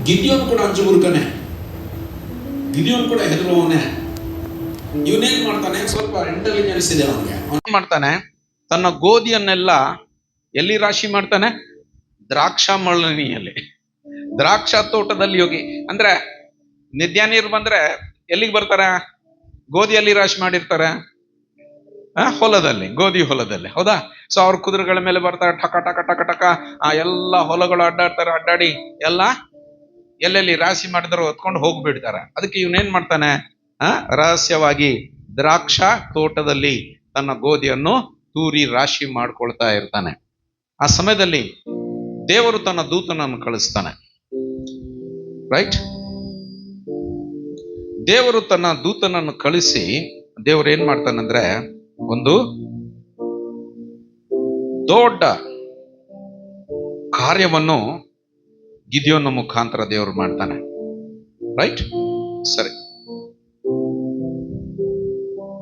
ಗಿದ್ಯೋನ್ ಕೂಡ ಅಂಜುಬುರ್ಕನೆ, ಗಿದ್ಯೋನ್ ಕೂಡ ಹೆದರುವವನೇ. ಇವನೇನ್ ಮಾಡ್ತಾನೆ, ಸ್ವಲ್ಪ ಇಂಟೆಲಿಜೆನ್ಸ್ ಇದೆ ಅವನಿಗೆ. ಅವನೇನ್ ಮಾಡ್ತಾನೆ, ತನ್ನ ಗೋಧಿಯನ್ನೆಲ್ಲ ಎಲ್ಲಿ ರಾಶಿ ಮಾಡ್ತಾನೆ? ದ್ರಾಕ್ಷಾ ಮಳನಿಯಲ್ಲಿ, ದ್ರಾಕ್ಷಾ ತೋಟದಲ್ಲಿ ಹೋಗಿ. ಅಂದ್ರೆ ನಿದ್ಯಾನೀರು ಬಂದ್ರೆ ಎಲ್ಲಿಗೆ ಬರ್ತಾರೆ? ಗೋಧಿಯಲ್ಲಿ ರಾಶಿ ಮಾಡಿರ್ತಾರೆ, ಹೊಲದಲ್ಲಿ, ಗೋಧಿ ಹೊಲದಲ್ಲಿ, ಹೌದಾ? ಸೊ ಅವ್ರ ಕುದುರೆಗಳ ಮೇಲೆ ಬರ್ತಾರೆ, ಟಕ ಟಕ ಟಕ ಟಕ, ಆ ಎಲ್ಲ ಹೊಲಗಳು ಅಡ್ಡಾಡ್ತಾರೆ, ಅಡ್ಡಾಡಿ ಎಲ್ಲ ಎಲ್ಲೆಲ್ಲಿ ರಾಶಿ ಮಾಡಿದ್ರು ಹೊತ್ಕೊಂಡು ಹೋಗ್ಬಿಡ್ತಾರೆ. ಅದಕ್ಕೆ ಇವನೇನ್ ಮಾಡ್ತಾನೆ, ರಹಸ್ಯವಾಗಿ ದ್ರಾಕ್ಷಾ ತೋಟದಲ್ಲಿ ತನ್ನ ಗೋಧಿಯನ್ನು ತೂರಿ ರಾಶಿ ಮಾಡ್ಕೊಳ್ತಾ ಇರ್ತಾನೆ. ಆ ಸಮಯದಲ್ಲಿ ದೇವರು ತನ್ನ ದೂತನನ್ನು ಕಳಿಸ್ತಾನೆ. ರೈಟ್? ದೇವರು ತನ್ನ ದೂತನನ್ನು ಕಳಿಸಿ, ದೇವರು ಏನ್ ಮಾಡ್ತಾನಂದ್ರೆ, ಒಂದು ದೊಡ್ಡ ಕಾರ್ಯವನ್ನು ಗಿದ್ಯೋನ ಮುಖಾಂತರ ದೇವರು ಮಾಡ್ತಾನೆ. ರೈಟ್? ಸರಿ,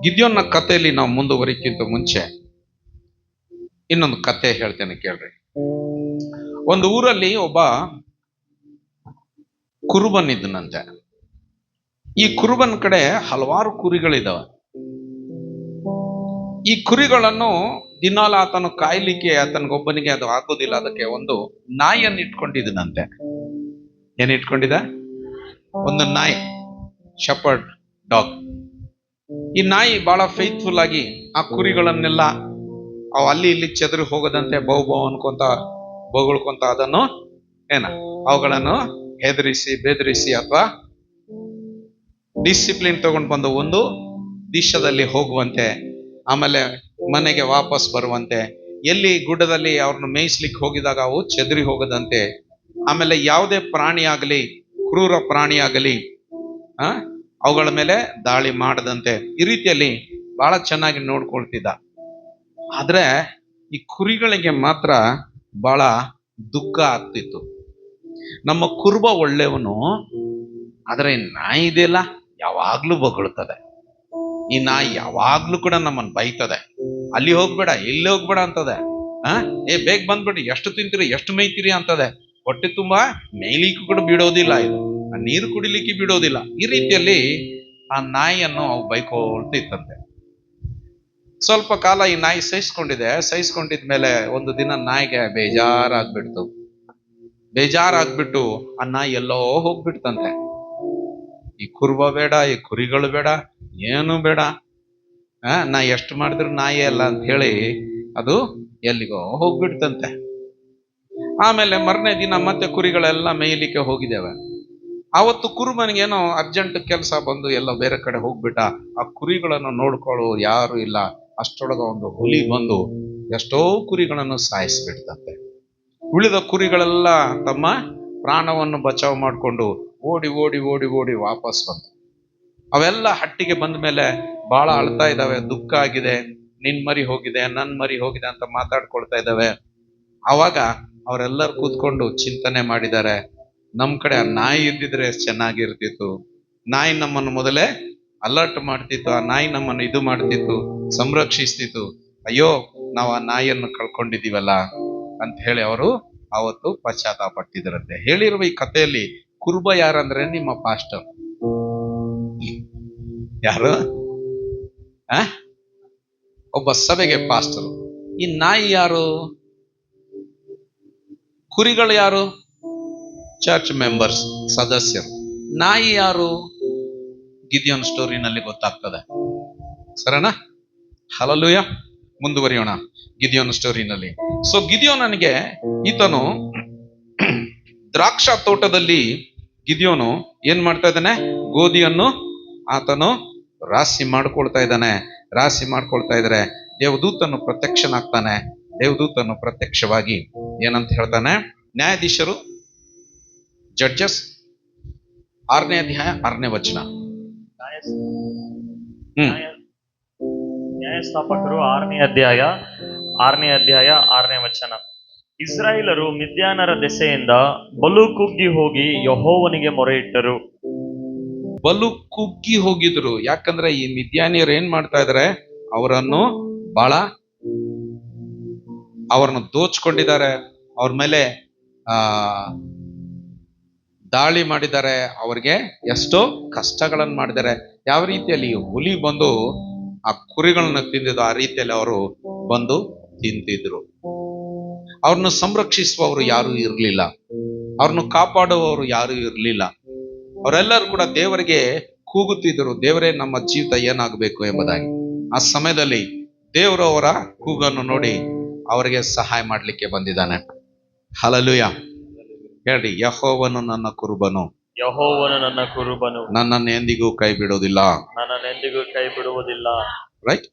ಗಿದ್ಯೋನ ಕಥೆಯಲ್ಲಿ ನಾವು ಮುಂದುವರಿಕ್ಕಿಂತ ಮುಂಚೆ ಇನ್ನೊಂದು ಕತೆ ಹೇಳ್ತೇನೆ, ಕೇಳ್ರಿ. ಒಂದು ಊರಲ್ಲಿ ಒಬ್ಬ ಕುರುಬನ್ ಇದ್ದನಂತೆ. ಈ ಕುರುಬನ್ ಕಡೆ ಹಲವಾರು ಕುರಿಗಳಿದಾವೆ. ಈ ಕುರಿಗಳನ್ನು ದಿನಾಲ ಆತನು ಕಾಯ್ಲಿಕ್ಕೆ ಆತನಿಗೊಬ್ಬನಿಗೆ ಅದು ಆಗೋದಿಲ್ಲ. ಅದಕ್ಕೆ ಒಂದು ನಾಯಿಯನ್ನು ಇಟ್ಕೊಂಡಿದ್ದನಂತೆ. ಏನ್ ಇಟ್ಕೊಂಡಿದ? ಒಂದು ನಾಯಿ, ಶೆಪರ್ಡ್ ಡಾಗ್. ಈ ನಾಯಿ ಬಹಳ ಫೇತ್ಫುಲ್ ಆಗಿ ಆ ಕುರಿಗಳನ್ನೆಲ್ಲ ಅವು ಅಲ್ಲಿ ಇಲ್ಲಿ ಚೆದರಿ ಹೋಗದಂತೆ ಬಹು ಅನ್ಕೊಂತ ಬೊಗಳ್ಕೊಂತ ಅದನ್ನು ಅವುಗಳನ್ನು ಹೆದರಿಸಿ ಬೆದರಿಸಿ ಅಥವಾ ಡಿಸಿಪ್ಲಿನ್ ತಗೊಂಡು ಬಂದು ಒಂದು ದಿಶದಲ್ಲಿ ಹೋಗುವಂತೆ, ಆಮೇಲೆ ಮನೆಗೆ ವಾಪಸ್ ಬರುವಂತೆ, ಎಲ್ಲಿ ಗುಡ್ಡದಲ್ಲಿ ಅವ್ರನ್ನ ಮೇಯಿಸ್ಲಿಕ್ಕೆ ಹೋಗಿದಾಗ ಅವು ಚೆದರಿ ಹೋಗದಂತೆ, ಆಮೇಲೆ ಯಾವುದೇ ಪ್ರಾಣಿ ಆಗಲಿ, ಕ್ರೂರ ಪ್ರಾಣಿ ಆಗಲಿ ಅವುಗಳ ಮೇಲೆ ದಾಳಿ ಮಾಡದಂತೆ, ಈ ರೀತಿಯಲ್ಲಿ ಬಹಳ ಚೆನ್ನಾಗಿ ನೋಡ್ಕೊಳ್ತಿದ್ದ. ಆದ್ರೆ ಈ ಕುರಿಗಳಿಗೆ ಮಾತ್ರ ಬಹಳ ದುಃಖ ಆಗ್ತಿತ್ತು. ನಮ್ಮ ಕುರುಬ ಒಳ್ಳೆಯವನು, ಆದ್ರೆ ನಾಯಿ ಇದೆಯಲ್ಲ ಯಾವಾಗ್ಲೂ ಬೊಗಳ್ತದೆ. ಈ ನಾಯಿ ಯಾವಾಗ್ಲೂ ಕೂಡ ನಮ್ಮನ್ನು ಬೈತದೆ, ಅಲ್ಲಿ ಹೋಗ್ಬೇಡ, ಇಲ್ಲಿ ಹೋಗ್ಬೇಡ ಅಂತದೆ. ಬೇಗ ಬಂದ್ಬಿಡಿ, ಎಷ್ಟು ತಿಂತೀರಿ, ಎಷ್ಟು ಮೇಯ್ತೀರಿ ಅಂತದೆ. ಹೊಟ್ಟೆ ತುಂಬಾ ಮೇಯ್ಲಿಕ್ಕೂ ಕೂಡ ಬಿಡೋದಿಲ್ಲ, ಇದು ನೀರು ಕುಡಿಲಿಕ್ಕೆ ಬಿಡೋದಿಲ್ಲ. ಈ ರೀತಿಯಲ್ಲಿ ಆ ನಾಯಿಯನ್ನು ಅವು ಬೈಕೊಳ್ತಿತ್ತಂತೆ. ಸ್ವಲ್ಪ ಕಾಲ ಈ ನಾಯಿ ಸಹಿಸ್ಕೊಂಡಿದ್ಮೇಲೆ ಒಂದು ದಿನ ನಾಯಿಗೆ ಬೇಜಾರಾಗ್ಬಿಟ್ಟು ಆ ನಾಯಿ ಎಲ್ಲೋ ಹೋಗ್ಬಿಡ್ತಂತೆ. ಈ ಕುರುಬ ಬೇಡ, ಈ ಕುರಿಗಳು ಬೇಡ, ಏನು ಬೇಡ, ನಾ ಎಷ್ಟು ಮಾಡಿದ್ರು ನಾಯಿ ಅಲ್ಲ ಅಂತ ಹೇಳಿ ಅದು ಎಲ್ಲಿಗೋ ಹೋಗ್ಬಿಡ್ತಂತೆ. ಆಮೇಲೆ ಮರನೇ ದಿನ ಮತ್ತೆ ಕುರಿಗಳೆಲ್ಲ ಮೇಯ್ಲಿಕ್ಕೆ ಹೋಗಿದ್ದೇವೆ. ಆವತ್ತು ಕುರುಬನಿಗೇನೋ ಅರ್ಜೆಂಟ್ ಕೆಲಸ ಬಂದು ಎಲ್ಲ ಬೇರೆ ಕಡೆ ಹೋಗ್ಬಿಟ್ಟ. ಆ ಕುರಿಗಳನ್ನು ನೋಡ್ಕೊಳ್ಳೋ ಯಾರು ಇಲ್ಲ. ಅಷ್ಟೊಳಗ ಒಂದು ಹುಲಿ ಬಂದು ಎಷ್ಟೋ ಕುರಿಗಳನ್ನು ಸಾಯಿಸ್ಬಿಡ್ತಂತೆ. ಉಳಿದ ಕುರಿಗಳೆಲ್ಲ ತಮ್ಮ ಪ್ರಾಣವನ್ನು ಬಚಾವ್ ಮಾಡಿಕೊಂಡು ಓಡಿ ಓಡಿ ಓಡಿ ಓಡಿ ವಾಪಸ್ ಬಂತು. ಅವೆಲ್ಲ ಹಟ್ಟಿಗೆ ಬಂದ ಮೇಲೆ ಬಹಳ ಅಳ್ತಾ ಇದ್ದಾವೆ, ದುಃಖ ಆಗಿದೆ, ನಿನ್ ಮರಿ ಹೋಗಿದೆ, ನನ್ ಮರಿ ಹೋಗಿದೆ ಅಂತ ಮಾತಾಡ್ಕೊಳ್ತಾ ಇದ್ದಾವೆ. ಆವಾಗ ಅವರೆಲ್ಲರೂ ಕೂತ್ಕೊಂಡು ಚಿಂತನೆ ಮಾಡಿದ್ದಾರೆ, ನಮ್ ಕಡೆ ಆ ನಾಯಿ ಇದ್ದಿದ್ರೆ ಎಷ್ಟು ಚೆನ್ನಾಗಿರ್ತಿತ್ತು. ನಾಯಿ ನಮ್ಮನ್ನು ಮೊದಲೇ ಅಲರ್ಟ್ ಮಾಡ್ತಿತ್ತು, ಆ ನಾಯಿ ನಮ್ಮನ್ನು ಇದು ಮಾಡ್ತಿತ್ತು, ಸಂರಕ್ಷಿಸ್ತಿತ್ತು. ಅಯ್ಯೋ, ನಾವು ಆ ನಾಯಿಯನ್ನು ಕಳ್ಕೊಂಡಿದ್ದೀವಲ್ಲ ಅಂತ ಹೇಳಿ ಅವರು ಅವತ್ತು ಪಶ್ಚಾತ್ತಾಪ ಪಟ್ಟಿದ್ರಂತೆ. ಹೇಳಿರುವ ಈ ಕಥೆಯಲ್ಲಿ ಕುರುಬ ಯಾರಂದ್ರೆ ನಿಮ್ಮ ಪಾಸ್ಟರ್. ಯಾರು? ಒಬ್ಬ ಸಭೆಗೆ ಪಾಸ್ಟರ್. ಈ ನಾಯಿ ಯಾರು? ಕುರಿಗಳು ಯಾರು? ಚರ್ಚ್ ಮೆಂಬರ್ಸ್, ಸದಸ್ಯರು. ನಾಯಿ ಯಾರು? ಗಿದ್ಯೋನ್ ಸ್ಟೋರಿನಲ್ಲಿ ಗೊತ್ತಾಗ್ತದೆ. ಸರಿನಾ? ಹಲ್ಲೆಲೂಯಾ. ಮುಂದುವರಿಯೋಣ ಗಿದ್ಯೋನ್ ಸ್ಟೋರಿನಲ್ಲಿ. ಸೊ ಗಿದ್ಯೋನನಿಗೆ, ಈತನು ದ್ರಾಕ್ಷಾ ತೋಟದಲ್ಲಿ ಗಿದ್ಯೋನು ಏನ್ ಮಾಡ್ತಾ ಇದ್ದಾನೆ? ಗೋಧಿಯನ್ನು ಆತನು ರಾಶಿ ಮಾಡ್ಕೊಳ್ತಾ ಇದ್ದಾನೆ. ರಾಶಿ ಮಾಡ್ಕೊಳ್ತಾ ಇದ್ರೆ ದೇವದೂತನು ಪ್ರತ್ಯಕ್ಷನಾಗ್ತಾನೆ. ದೇವದೂತನು ಪ್ರತ್ಯಕ್ಷವಾಗಿ ಏನಂತ ಹೇಳ್ತಾನೆ? ನ್ಯಾಯಾಧೀಶರು, ಜಡ್ಜಸ್ 6ನೇ ಅಧ್ಯಾಯ 6ನೇ ವಚನ. ನ್ಯಾಯಸ್ಥಾಪಕರು 6ನೇ ಅಧ್ಯಾಯ 6ನೇ ವಚನ. ಇಸ್ರಾಯೇಲರು ಮಿದ್ಯಾನರ ದೆಸೆಯಿಂದ ಬಲು ಕುಗ್ಗಿ ಹೋಗಿ ಯೆಹೋವನಿಗೆ ಮೊರೆ ಇಟ್ಟರು. ಬಲು ಕುಗ್ಗಿ ಹೋಗಿದ್ರು. ಯಾಕಂದ್ರೆ ಈ ಮಿದ್ಯಾನಿಯರು ಏನ್ ಮಾಡ್ತಾ ಇದಾರೆ? ಅವ್ರನ್ನ ದೋಚ್ಕೊಂಡಿದ್ದಾರೆ. ಅವ್ರ ಮೇಲೆ ದಾಳಿ ಮಾಡಿದ್ದಾರೆ, ಅವ್ರಿಗೆ ಎಷ್ಟೋ ಕಷ್ಟಗಳನ್ನು ಮಾಡಿದ್ದಾರೆ. ಯಾವ ರೀತಿಯಲ್ಲಿ ಹುಲಿ ಬಂದು ಆ ಕುರಿಗಳನ್ನ ತಿಂದಿದ್ದು ಆ ರೀತಿಯಲ್ಲಿ ಅವರು ಬಂದು ತಿಂತಿದ್ರು. ಅವ್ರನ್ನ ಸಂರಕ್ಷಿಸುವವರು ಯಾರು ಇರಲಿಲ್ಲ, ಅವ್ರನ್ನ ಕಾಪಾಡುವವರು ಯಾರು ಇರಲಿಲ್ಲ. ಅವರೆಲ್ಲರೂ ಕೂಡ ದೇವರಿಗೆ ಕೂಗುತ್ತಿದ್ದರು, ದೇವರೇ ನಮ್ಮ ಜೀವಿತ ಏನಾಗಬೇಕು ಎಂಬುದಾಗಿ. ಆ ಸಮಯದಲ್ಲಿ ದೇವರು ಅವರ ಕೂಗನ್ನು ನೋಡಿ ಅವರಿಗೆ ಸಹಾಯ ಮಾಡಲಿಕ್ಕೆ ಬಂದಿದ್ದಾನೆ. ಹಲ್ಲೆಲೂಯಾ. ಹೇಳಿ, ಯೆಹೋವನು ನನ್ನ ಕುರುಬನು, ಯೆಹೋವನು ನನ್ನ ಕುರುಬನು, ನನ್ನನ್ನು ಎಂದಿಗೂ ಕೈ ಬಿಡೋದಿಲ್ಲ. ನನ್ನನ್ನೆಂದಿಗೂ ಕೈ ಬಿಡುವುದಿಲ್ಲ. ರೈಟ್.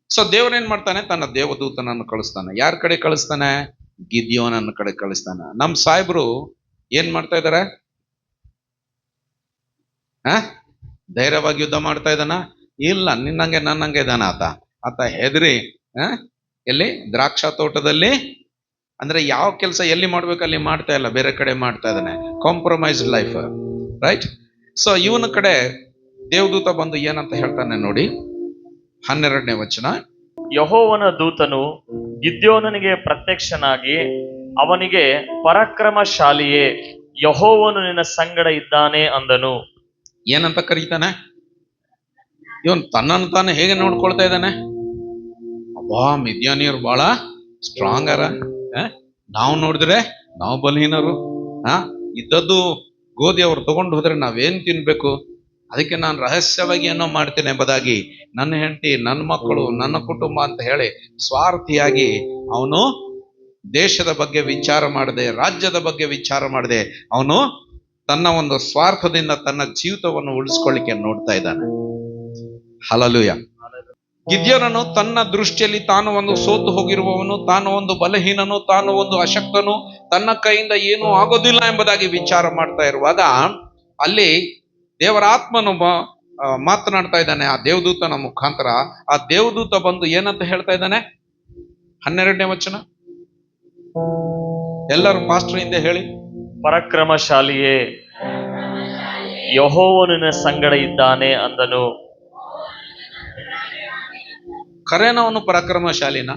ಸೊ ದೇವರೇನ್ ಮಾಡ್ತಾನೆ? ತನ್ನ ದೇವದೂತನನ್ನು ಕಳಿಸ್ತಾನೆ. ಯಾರ ಕಡೆ ಕಳಿಸ್ತಾನೆ? ಗಿದ್ಯೋನನ್ನ ಕಡೆ ಕಳಿಸ್ತಾನೆ. ನಮ್ಮ ಸಾಹೇಬರು ಏನ್ ಮಾಡ್ತಾ ಇದಾರೆ? ಧೈರ್ಯವಾಗಿ ಯುದ್ಧ ಮಾಡ್ತಾ ಇದ್ದಾನ? ಇಲ್ಲ, ನಿನ್ನಂಗೆ ನನ್ನಂಗೆ ಇದ್ದಾನ ಆತ ಹೆದರಿ ಎಲ್ಲಿ ದ್ರಾಕ್ಷಾ ತೋಟದಲ್ಲಿ, ಅಂದ್ರೆ ಯಾವ ಕೆಲಸ ಎಲ್ಲಿ ಮಾಡ್ಬೇಕು ಅಲ್ಲಿ ಮಾಡ್ತಾ ಇಲ್ಲ, ಬೇರೆ ಕಡೆ ಮಾಡ್ತಾ ಇದ್ದಾನೆ. Compromised life. ರೈಟ್. ಸೊ ಇವನ ಕಡೆ ದೇವದೂತ ಬಂದು ಏನಂತ ಹೇಳ್ತಾನೆ ನೋಡಿ, 12ನೇ ವಚನ. ಯೆಹೋವನ ದೂತನು ಗಿದ್ಯೋನನಿಗೆ ಪ್ರತ್ಯಕ್ಷನಾಗಿ ಅವನಿಗೆ, ಪರಾಕ್ರಮಶಾಲಿಯೇ, ಯೆಹೋವನು ನಿನ್ನ ಸಂಗಡ ಇದ್ದಾನೆ ಅಂದನು. ಏನಂತ ಕರೀತಾನೆ? ಇವನ್ ತನ್ನನ್ನು ತಾನು ಹೇಗೆ ನೋಡ್ಕೊಳ್ತಾ ಇದ್ದಾನೆ? ಅಬ್ಬಾ, ಮಿದ್ಯಾನಿಯರು ಬಹಳ ಸ್ಟ್ರಾಂಗ್ ಅರ, ನಾವು ನೋಡಿದ್ರೆ ನಾವು ಬಲಹೀನರು. ಇದ್ದದ್ದು ಗೋಧಿ ಅವ್ರು ತಗೊಂಡು ಹೋದ್ರೆ ನಾವೇನ್ ತಿನ್ಬೇಕು? ಅದಕ್ಕೆ ನಾನು ರಹಸ್ಯವಾಗಿ ಏನೋ ಮಾಡ್ತೇನೆ ಎಂಬುದಾಗಿ ನನ್ನ ಹೆಂಡತಿ, ನನ್ನ ಮಕ್ಕಳು, ನನ್ನ ಕುಟುಂಬ ಅಂತ ಹೇಳಿ ಸ್ವಾರ್ಥಿಯಾಗಿ ಅವನು ದೇಶದ ಬಗ್ಗೆ ವಿಚಾರ ಮಾಡದೆ, ರಾಜ್ಯದ ಬಗ್ಗೆ ವಿಚಾರ ಮಾಡದೆ, ಅವನು ತನ್ನ ಒಂದು ಸ್ವಾರ್ಥದಿಂದ ತನ್ನ ಜೀವಿತವನ್ನು ಉಳಿಸ್ಕೊಳ್ಳಿಕ್ಕೆ ನೋಡ್ತಾ ಇದ್ದಾನೆ. ಹಲ್ಲೆಲೂಯಾ. ಗಿದ್ಯೋನನು ತನ್ನ ದೃಷ್ಟಿಯಲ್ಲಿ ತಾನು ಒಂದು ಸೋತು ಹೋಗಿರುವವನು, ತಾನು ಒಂದು ಬಲಹೀನನು, ತಾನು ಒಂದು ಅಶಕ್ತನು, ತನ್ನ ಕೈಯಿಂದ ಏನೂ ಆಗೋದಿಲ್ಲ ಎಂಬುದಾಗಿ ವಿಚಾರ ಮಾಡ್ತಾ ಇರುವಾಗ ಅಲ್ಲಿ ದೇವರ ಆತ್ಮನು ಮಾತನಾಡ್ತಾ ಇದ್ದಾನೆ ಆ ದೇವದೂತನ ಮುಖಾಂತರ. ಆ ದೇವದೂತ ಬಂದು ಏನಂತ ಹೇಳ್ತಾ ಇದ್ದಾನೆ? 12ನೇ ವಚನ. ಎಲ್ಲರೂ ಪಾಸ್ಟರ್ ಹಿಂದೆ ಹೇಳಿ. ಪರಾಕ್ರಮಶಾಲಿಯೇ, ಯೆಹೋವನು ನಿನ್ನ ಸಂಗಡ ಇದ್ದಾನೆ ಅಂದನು. ಖರೇನವನು ಪರಾಕ್ರಮಶಾಲಿನ?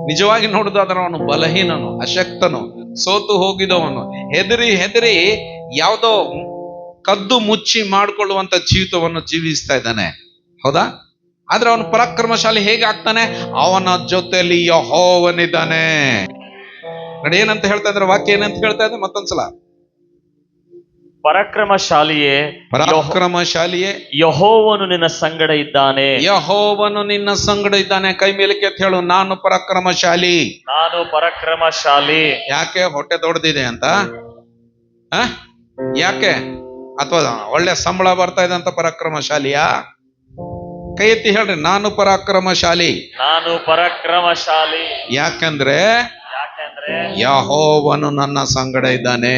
ನಿಜವಾಗಿ ನೋಡುದಾದ್ರೆ ಅವನು ಬಲಹೀನನು, ಅಶಕ್ತನು, ಸೋತು ಹೋಗಿದವನು, ಹೆದರಿ ಯಾವುದೋ ಕದ್ದು ಮುಚ್ಚಿ ಮಾಡಿಕೊಳ್ಳುವಂತ ಜೀವಿತವನ್ನು ಜೀವಿಸ್ತಾ ಇದ್ದಾನೆ. ಹೌದಾ? ಆದ್ರೆ ಅವನು ಪರಾಕ್ರಮಶಾಲಿ ಹೇಗೆ ಆಗ್ತಾನೆ? ಅವನ ಜೊತೆಯಲ್ಲಿ ಯೆಹೋವನಿದ್ದಾನೆ. ನೋಡಿ ಏನಂತ ಹೇಳ್ತಾ ಇದ್ರೆ, ವಾಕ್ಯ ಏನಂತ ಹೇಳ್ತಾ ಇದ್ರೆ ಮತ್ತೊಂದ್ಸಲ. ಪರಾಕ್ರಮಶಾಲಿಯೇ, ಯೆಹೋವನು ನಿನ್ನ ಸಂಗಡ ಇದ್ದಾನೆ. ಯೆಹೋವನು ನಿನ್ನ ಸಂಗಡ ಇದ್ದಾನೆ. ಕೈ ಮೇಲಕ್ಕೆ ಎತ್ತಿ ಹೇಳು, ನಾನು ಪರಾಕ್ರಮಶಾಲಿ. ನಾನು ಪರಾಕ್ರಮಶಾಲಿ. ಯಾಕೆ? ಹೊಟ್ಟೆ ದೊಡ್ಡದಿದೆ ಅಂತ? ಯಾಕೆ? ಅಥವಾ ಒಳ್ಳೆ ಸಂಬಳ ಬರ್ತಾ ಇದೆ ಅಂತ ಪರಾಕ್ರಮಶಾಲಿಯಾ? ಕೈ ಎತ್ತಿ ಹೇಳ್ರಿ, ನಾನು ಪರಾಕ್ರಮಶಾಲಿ. ನಾನು ಪರಾಕ್ರಮಶಾಲಿ. ಯಾಕಂದ್ರೆ ಯೆಹೋವನು ನನ್ನ ಸಂಗಡ ಇದ್ದಾನೆ.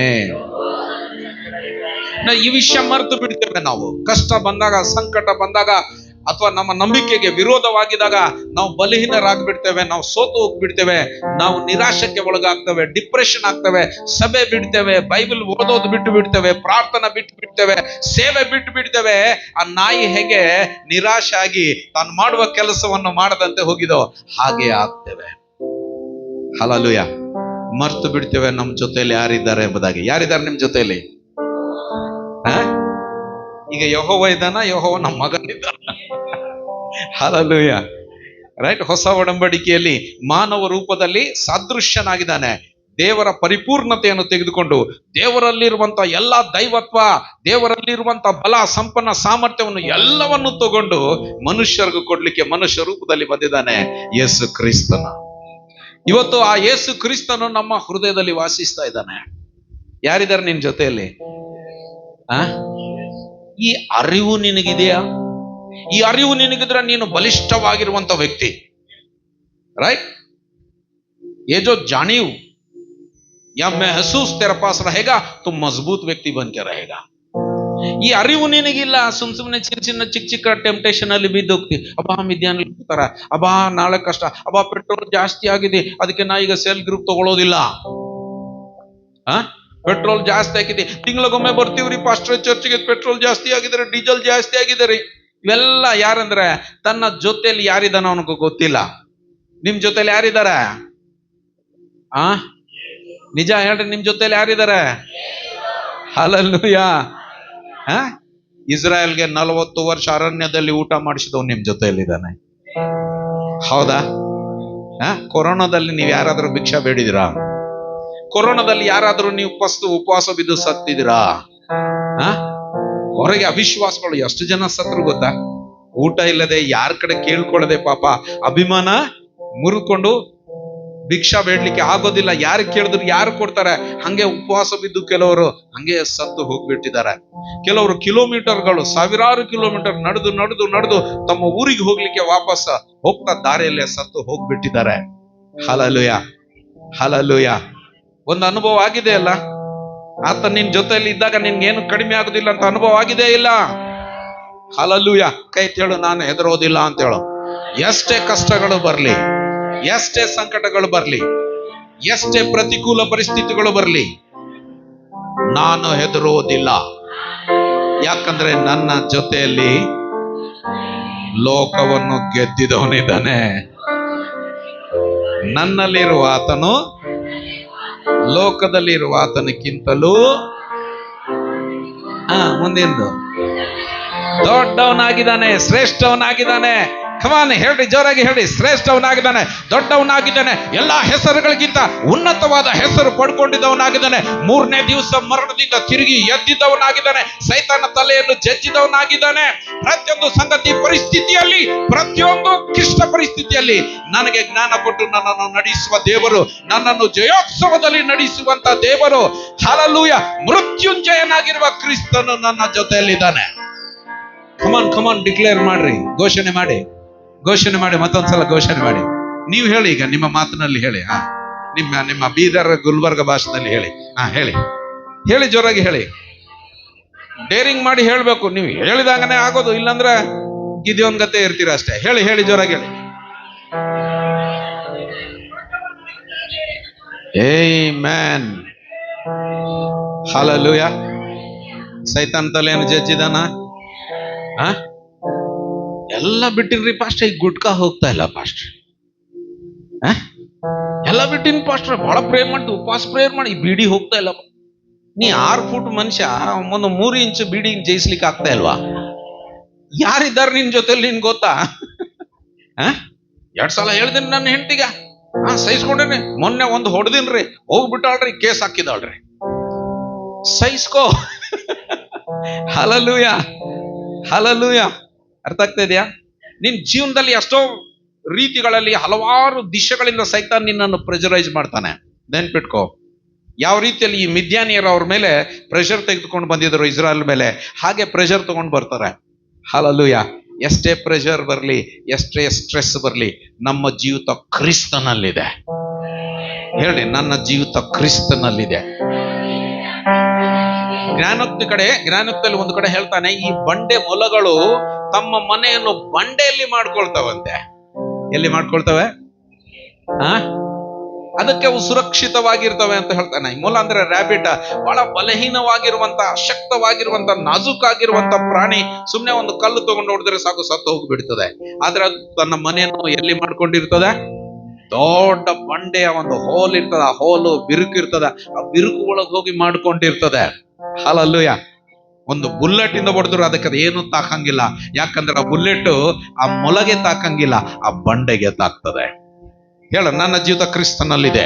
ಈ ವಿಷಯ ಮರೆತು ಬಿಡ್ತೇವೆ ನಾವು. ಕಷ್ಟ ಬಂದಾಗ, ಸಂಕಟ ಬಂದಾಗ, ಅಥವಾ ನಮ್ಮ ನಂಬಿಕೆಗೆ ವಿರೋಧವಾಗಿದ್ದಾಗ ನಾವು ಬಲಹೀನರಾಗ್ಬಿಡ್ತೇವೆ, ನಾವು ಸೋತು ಹೋಗ್ಬಿಡ್ತೇವೆ, ನಾವು ನಿರಾಶಕ್ಕೆ ಒಳಗಾಗ್ತೇವೆ, ಡಿಪ್ರೆಷನ್ ಆಗ್ತೇವೆ, ಸಭೆ ಬಿಡ್ತೇವೆ, ಬೈಬಲ್ ಓದೋದು ಬಿಟ್ಟು ಬಿಡ್ತೇವೆ, ಪ್ರಾರ್ಥನಾ ಬಿಟ್ಟು ಬಿಡ್ತೇವೆ, ಸೇವೆ ಬಿಟ್ಟು ಬಿಡ್ತೇವೆ. ಆ ನಾಯಿ ಹೇಗೆ ನಿರಾಶೆ ಆಗಿ ತಾನು ಮಾಡುವ ಕೆಲಸವನ್ನು ಮಾಡದಂತೆ ಹೋಗಿದೋ ಹಾಗೆ ಆಗ್ತೇವೆ. ಹಲ್ಲೆಲೂಯಾ. ಮರ್ತು ಬಿಡ್ತೇವೆ ನಮ್ಮ ಜೊತೆಯಲ್ಲಿ ಯಾರಿದ್ದಾರೆ ಎಂಬುದಾಗಿ. ಯಾರಿದ್ದಾರೆ ನಿಮ್ ಜೊತೆಯಲ್ಲಿ? ಈಗ ಯೆಹೋವ ಇದ್ದಾನ? ಯೆಹೋವ ನಮ್ಮ ಮಗನಿದ್ದಾನ. ಹಲ್ಲೆಲೂಯಾ. ರೈಟ್. ಹೊಸ ಒಡಂಬಡಿಕೆಯಲ್ಲಿ ಮಾನವ ರೂಪದಲ್ಲಿ ಸಾದೃಶ್ಯನಾಗಿದ್ದಾನೆ. ದೇವರ ಪರಿಪೂರ್ಣತೆಯನ್ನು ತೆಗೆದುಕೊಂಡು ದೇವರಲ್ಲಿರುವಂತ ಎಲ್ಲಾ ದೈವತ್ವ, ದೇವರಲ್ಲಿರುವಂತ ಬಲ, ಸಂಪನ್ನ ಸಾಮರ್ಥ್ಯವನ್ನು ಎಲ್ಲವನ್ನು ತಗೊಂಡು ಮನುಷ್ಯರಿಗೂ ಕೊಡ್ಲಿಕ್ಕೆ ಮನುಷ್ಯ ರೂಪದಲ್ಲಿ ಬಂದಿದ್ದಾನೆ ಯೇಸು ಕ್ರಿಸ್ತನ. ಇವತ್ತು ಆ ಯೇಸು ಕ್ರಿಸ್ತನು ನಮ್ಮ ಹೃದಯದಲ್ಲಿ ವಾಸಿಸ್ತಾ ಇದ್ದಾನೆ. ಯಾರಿದ್ದಾರೆ ನಿನ್ ಜೊತೆಯಲ್ಲಿ? ಈ ಅರಿವು ನಿನಗಿದೆಯಾ? ಈ ಅರಿವು ನಿನಗಿದ್ರೆ ನೀನು ಬಲಿಷ್ಠವಾಗಿರುವಂತ ವ್ಯಕ್ತಿ. राइट। ये जो जानियो या महसूस तेरे पास रहेगा तो मजबूत व्यक्ति बन के रहेगा। ಈ ಅರಿವು ನಿನಗಿಲ್ಲ, ಸುಮ್ಮನೆ ಚಿನ್ನ ಚಿಕ್ಕ ಚಿಕ್ಕ ಟೆಂಪ್ಟೇಷನ್ ಅಲ್ಲಿ ಬಿದ್ದೋಗ್ತಿ. ಅಬ್ಬಾ ಮಿದ್ಯಾನ್ ಹೋಗ್ತಾರ, ಅಬ್ಬಾ ನಾಳೆ ಕಷ್ಟ, ಅಬ್ಬಾ ಪೆಟ್ರೋಲ್ ಜಾಸ್ತಿ ಆಗಿದೆ ಅದಕ್ಕೆ ನಾ ಈಗ ಸೆಲ್ ಗ್ರೂಪ್ ತಗೊಳ್ಳೋದಿಲ್ಲ. ಪೆಟ್ರೋಲ್ ಜಾಸ್ತಿ ಆಗಿದೆ, ತಿಂಗಳಿಗೊಮ್ಮೆ ಬರ್ತೀವ್ರಿ ಪಾಸ್ಟರ್ ಚರ್ಚ್ಗೆ, ಪೆಟ್ರೋಲ್ ಜಾಸ್ತಿ ಆಗಿದ್ರೆ, ಡೀಸೆಲ್ ಜಾಸ್ತಿ ಆಗಿದ್ದಾರೆ. ಇವೆಲ್ಲ ಯಾರಂದ್ರೆ ತನ್ನ ಜೊತೆಯಲ್ಲಿ ಯಾರಿದಾನ ಅವನಿಗೆ ಗೊತ್ತಿಲ್ಲ. ನಿಮ್ ಜೊತೆಲಿ ಯಾರಿದಾರ? ನಿಜ ಹೇಳ್ರಿ, ನಿಮ್ ಜೊತೆಲಿ ಯಾರಿದಾರೆ? ಹಲ್ಲೆಲೂಯಾ. ಇಸ್ರಾಯೇಲ್ಗೆ 40 ವರ್ಷ ಅರಣ್ಯದಲ್ಲಿ ಊಟ ಮಾಡಿಸಿದವ್ ನಿಮ್ ಜೊತೆಯಲ್ಲಿದ್ದಾನೆ. ಹೌದಾ? ಕೊರೋನಾದಲ್ಲಿ ನೀವು ಯಾರಾದ್ರೂ ಭಿಕ್ಷಾ ಬೇಡಿದಿರಾ? ಕೊರೋನಾದಲ್ಲಿ ಯಾರಾದ್ರೂ ನೀವು ಉಪವಾಸ ಬಿದ್ದು ಸತ್ತಿದ್ದೀರಾ? ಹೊರಗೆ ಅವಿಶ್ವಾಸಗಳು ಎಷ್ಟು ಜನ ಸತ್ರು ಗೊತ್ತಾ? ಊಟ ಇಲ್ಲದೆ, ಯಾರ ಕಡೆ ಕೇಳ್ಕೊಳ್ಳದೆ, ಪಾಪ ಅಭಿಮಾನ ಮುರಿದುಕೊಂಡು ಭಿಕ್ಷಾ ಬೇಡ್ಲಿಕ್ಕೆ ಆಗೋದಿಲ್ಲ. ಯಾರು ಕೇಳಿದ್ರು ಯಾರು ಕೊಡ್ತಾರೆ? ಹಂಗೆ ಉಪವಾಸ ಬಿದ್ದು ಕೆಲವರು ಹಂಗೆ ಸತ್ತು ಹೋಗ್ಬಿಟ್ಟಿದ್ದಾರೆ. ಕೆಲವರು ಕಿಲೋಮೀಟರ್ಗಳು, ಸಾವಿರಾರು ಕಿಲೋಮೀಟರ್ ನಡೆದು ನಡೆದು ನಡೆದು ತಮ್ಮ ಊರಿಗೆ ಹೋಗ್ಲಿಕ್ಕೆ ವಾಪಸ್ ಹೋಗ್ತಾ ದಾರಿಯಲ್ಲೇ ಸತ್ತು ಹೋಗ್ಬಿಟ್ಟಿದ್ದಾರೆ. Hallelujah, hallelujah. ಒಂದು ಅನುಭವ ಆಗಿದೆ ಅಲ್ಲ, ಆತ ನಿನ್ ಜೊತೆಯಲ್ಲಿ ಇದ್ದಾಗ ನಿನ್ಗೇನು ಕಡಿಮೆ ಆಗುದಿಲ್ಲ ಅಂತ ಅನುಭವ ಆಗಿದೆ ಇಲ್ಲ? ಹಲ್ಲೆಲೂಯಾ. ಕೈ ಹೇಳು, ನಾನು ಹೆದರೋದಿಲ್ಲ ಅಂತ ಹೇಳು. ಎಷ್ಟೇ ಕಷ್ಟಗಳು ಬರ್ಲಿ, ಎಷ್ಟೇ ಸಂಕಟಗಳು ಬರ್ಲಿ, ಎಷ್ಟೇ ಪ್ರತಿಕೂಲ ಪರಿಸ್ಥಿತಿಗಳು ಬರ್ಲಿ, ನಾನು ಹೆದರೋದಿಲ್ಲ. ಯಾಕಂದ್ರೆ ನನ್ನ ಜೊತೆಯಲ್ಲಿ ಲೋಕವನ್ನು ಗೆದ್ದಿದವನಿದ್ದಾನೆ. ನನ್ನಲ್ಲಿರುವ ಆತನು ಲೋಕದಲ್ಲಿರುವ ಆತನಕ್ಕಿಂತಲೂ ಮುಂದಿಂದು ದೊಡ್ಡವನಾಗಿದ್ದಾನೆ, ಶ್ರೇಷ್ಠವನಾಗಿದ್ದಾನೆ. ಕಮಾನ್ ಹೇಳ್ರಿ, ಜೋರಾಗಿ ಹೇಳಿ, ಶ್ರೇಷ್ಠವನಾಗಿದ್ದಾನೆ, ದೊಡ್ಡವನಾಗಿದ್ದಾನೆ, ಎಲ್ಲಾ ಹೆಸರುಗಳಿಗಿಂತ ಉನ್ನತವಾದ ಹೆಸರು ಪಡ್ಕೊಂಡಿದ್ದವನಾಗಿದ್ದಾನೆ. 3ನೇ ದಿವಸ ಮರಣದಿಂದ ತಿರುಗಿ ಎದ್ದಿದ್ದವನಾಗಿದ್ದಾನೆ. ಸೈತಾನ ತಲೆಯನ್ನು ಜಜ್ಜಿದವನಾಗಿದ್ದಾನೆ. ಪ್ರತಿಯೊಂದು ಸಂಗತಿ ಪರಿಸ್ಥಿತಿಯಲ್ಲಿ, ಪ್ರತಿಯೊಂದು ಕ್ಲಿಷ್ಟ ಪರಿಸ್ಥಿತಿಯಲ್ಲಿ ನನಗೆ ಜ್ಞಾನ ಕೊಟ್ಟು ನನ್ನನ್ನು ನಡೆಸುವ ದೇವರು, ನನ್ನನ್ನು ಜಯೋತ್ಸವದಲ್ಲಿ ನಡೆಸುವಂತ ದೇವರು. ಹಲ್ಲೆಲೂಯಾ. ಮೃತ್ಯುಂಜಯನಾಗಿರುವ ಕ್ರಿಸ್ತನು ನನ್ನ ಜೊತೆಯಲ್ಲಿದ್ದಾನೆ. ಕಮಾನ್ ಕಮಾನ್, ಡಿಕ್ಲೇರ್ ಮಾಡ್ರಿ, ಘೋಷಣೆ ಮಾಡಿ, ಘೋಷಣೆ ಮಾಡಿ, ಮತ್ತೊಂದ್ಸಲ ಘೋಷಣೆ ಮಾಡಿ. ನೀವು ಹೇಳಿ, ಈಗ ನಿಮ್ಮ ಮಾತಿನಲ್ಲಿ ಹೇಳಿ. ನಿಮ್ಮ ಬೀದರ್ ಗುಲ್ಬರ್ಗ ಭಾಷೆನಲ್ಲಿ ಹೇಳಿ. ಹೇಳಿ ಹೇಳಿ, ಜೋರಾಗಿ ಹೇಳಿ, ಡೇರಿಂಗ್ ಮಾಡಿ ಹೇಳ್ಬೇಕು. ನೀವು ಹೇಳಿದಾಗನೇ ಆಗೋದು, ಇಲ್ಲಾಂದ್ರೆ ಗಿದ್ಯೋನ್ ಗತೆ ಇರ್ತೀರ ಅಷ್ಟೇ. ಹೇಳಿ ಹೇಳಿ, ಜೋರಾಗಿ ಹೇಳಿ. ಆಮೆನ್. ಹಲ್ಲೆಲೂಯಾ. ಸೈತಾನ್ ತಲೆಯನ್ನು ಜಜ್ಜಿದಾನ. ಎಲ್ಲ ಬಿಟ್ಟಿನ್ರಿ ಪಾಸ್ಟರ್, ಈಗ ಗುಟ್ಕಾ ಹೋಗ್ತಾ ಇಲ್ಲ ಪಾಸ್ಟರ್. ಎಲ್ಲ ಬಿಟ್ಟಿನ್ ಪಾಸ್ಟರ್, ಬಹಳ ಪ್ರೇಯರ್ ಮಾಡಿ, ಉಪವಾಸ ಪ್ರೇಯರ್ ಮಾಡಿ, ಬೀಡಿ ಹೋಗ್ತಾ ಇಲ್ಲ. ನೀ 6 ಫುಟ್ ಮನುಷ್ಯ, ಒಂದು 3 ಇಂಚ್ ಬೀಡಿ ಜಯಿಸ್ಲಿಕ್ಕೆ ಆಗ್ತಾ ಇಲ್ವಾ? ಯಾರಿದ್ದಾರೆ ನಿನ್ ಜೊತೆಲಿ, ನಿನ್ ಗೊತ್ತಾ? 2 ಸಲ ಹೇಳ್ದೇನೆ ನನ್ನ ಹೆಂಡತಿಗ, ಸಹಿಸ್ಕೊಂಡೇನೆ. ಮೊನ್ನೆ ಒಂದು ಹೊಡೆದಿನ್ರಿ, ಹೋಗ್ಬಿಟ್ಟಾಳ್ರಿ, ಕೇಸ್ ಹಾಕಿದಾಳ್ರಿ. ಸಹಿಸ್ಕೋ. Hallelujah, hallelujah. ಅರ್ಥ ಆಗ್ತಾ ಇದೆಯಾ? ನಿನ್ ಜೀವನದಲ್ಲಿ ಎಷ್ಟೋ ರೀತಿಗಳಲ್ಲಿ, ಹಲವಾರು ದಿಶೆಗಳಿಂದ ಸೈತಾನ್ ನಿನ್ನನ್ನು ಪ್ರೆಷರೈಸ್ ಮಾಡ್ತಾನೆ. ನೆನ್ಪಿಟ್ಕೋ. ಯಾವ ರೀತಿಯಲ್ಲಿ ಈ ಮಿದ್ಯಾನಿಯರು ಅವ್ರ ಮೇಲೆ ಪ್ರೆಷರ್ ತೆಗೆದುಕೊಂಡು ಬಂದಿದ್ರು ಇಸ್ರಾಯೇಲ್ ಮೇಲೆ, ಹಾಗೆ ಪ್ರೆಷರ್ ತಗೊಂಡು ಬರ್ತಾರೆ. ಹಲ್ಲೆಲೂಯಾ. ಎಷ್ಟೇ ಪ್ರೆಷರ್ ಬರಲಿ, ಎಷ್ಟೇ ಸ್ಟ್ರೆಸ್ ಬರಲಿ, ನಮ್ಮ ಜೀವಿತ ಕ್ರಿಸ್ತನಲ್ಲಿದೆ. ಹೇಳಿ, ನನ್ನ ಜೀವಿತ ಕ್ರಿಸ್ತನಲ್ಲಿದೆ. ಜ್ಞಾನೋಕ್ತಿಯಲ್ಲಿ ಒಂದು ಕಡೆ ಹೇಳ್ತಾನೆ, ಈ ಬಂಡೆ ಮೊಲಗಳು ತಮ್ಮ ಮನೆಯನ್ನು ಬಂಡೆಯಲ್ಲಿ ಮಾಡ್ಕೊಳ್ತಾವಂತೆ. ಎಲ್ಲಿ ಮಾಡ್ಕೊಳ್ತವೆ? ಅದಕ್ಕೆ ಅವು ಸುರಕ್ಷಿತವಾಗಿರ್ತವೆ ಅಂತ ಹೇಳ್ತಾನೆ. ಮೊಲ ಅಂದ್ರೆ ರ್ಯಾಬಿಟ್, ಬಹಳ ಬಲಹೀನವಾಗಿರುವಂತ, ಅಶಕ್ತವಾಗಿರುವಂತ, ನಾಜೂಕಾಗಿರುವಂತ ಪ್ರಾಣಿ. ಸುಮ್ನೆ ಒಂದು ಕಲ್ಲು ತಗೊಂಡು ಹೊಡೆದ್ರೆ ಸಾಕು, ಸತ್ತು ಹೋಗ್ಬಿಡ್ತದೆ. ಆದ್ರೆ ಅದು ತನ್ನ ಮನೆಯನ್ನು ಎಲ್ಲಿ ಮಾಡ್ಕೊಂಡಿರ್ತದೆ? ದೊಡ್ಡ ಬಂಡೆಯ ಒಂದು ಹೋಲ್ ಇರ್ತದ, ಆ ಹೋಲು ಬಿರುಕು ಇರ್ತದ, ಆ ಬಿರುಕು ಒಳಗೆ ಹೋಗಿ ಮಾಡ್ಕೊಂಡಿರ್ತದೆ. ಹಲ್ಲೆಲೂಯಾ. ಒಂದು ಬುಲೆಟ್ ಇಂದ ಹೊಡೆದ್ರು ಅದಕ್ಕೆ ಅದು ಏನು ತಾಕಂಗಿಲ್ಲ. ಯಾಕಂದ್ರೆ ಆ ಬುಲೆಟ್ ಆ ಮೊಲಗೆ ತಾಕಂಗಿಲ್ಲ, ಆ ಬಂಡೆಗೆ ತಾಕ್ತದೆ. ಹೇಳ, ನನ್ನ ಜೀವಿತ ಕ್ರಿಸ್ತನಲ್ಲಿದೆ.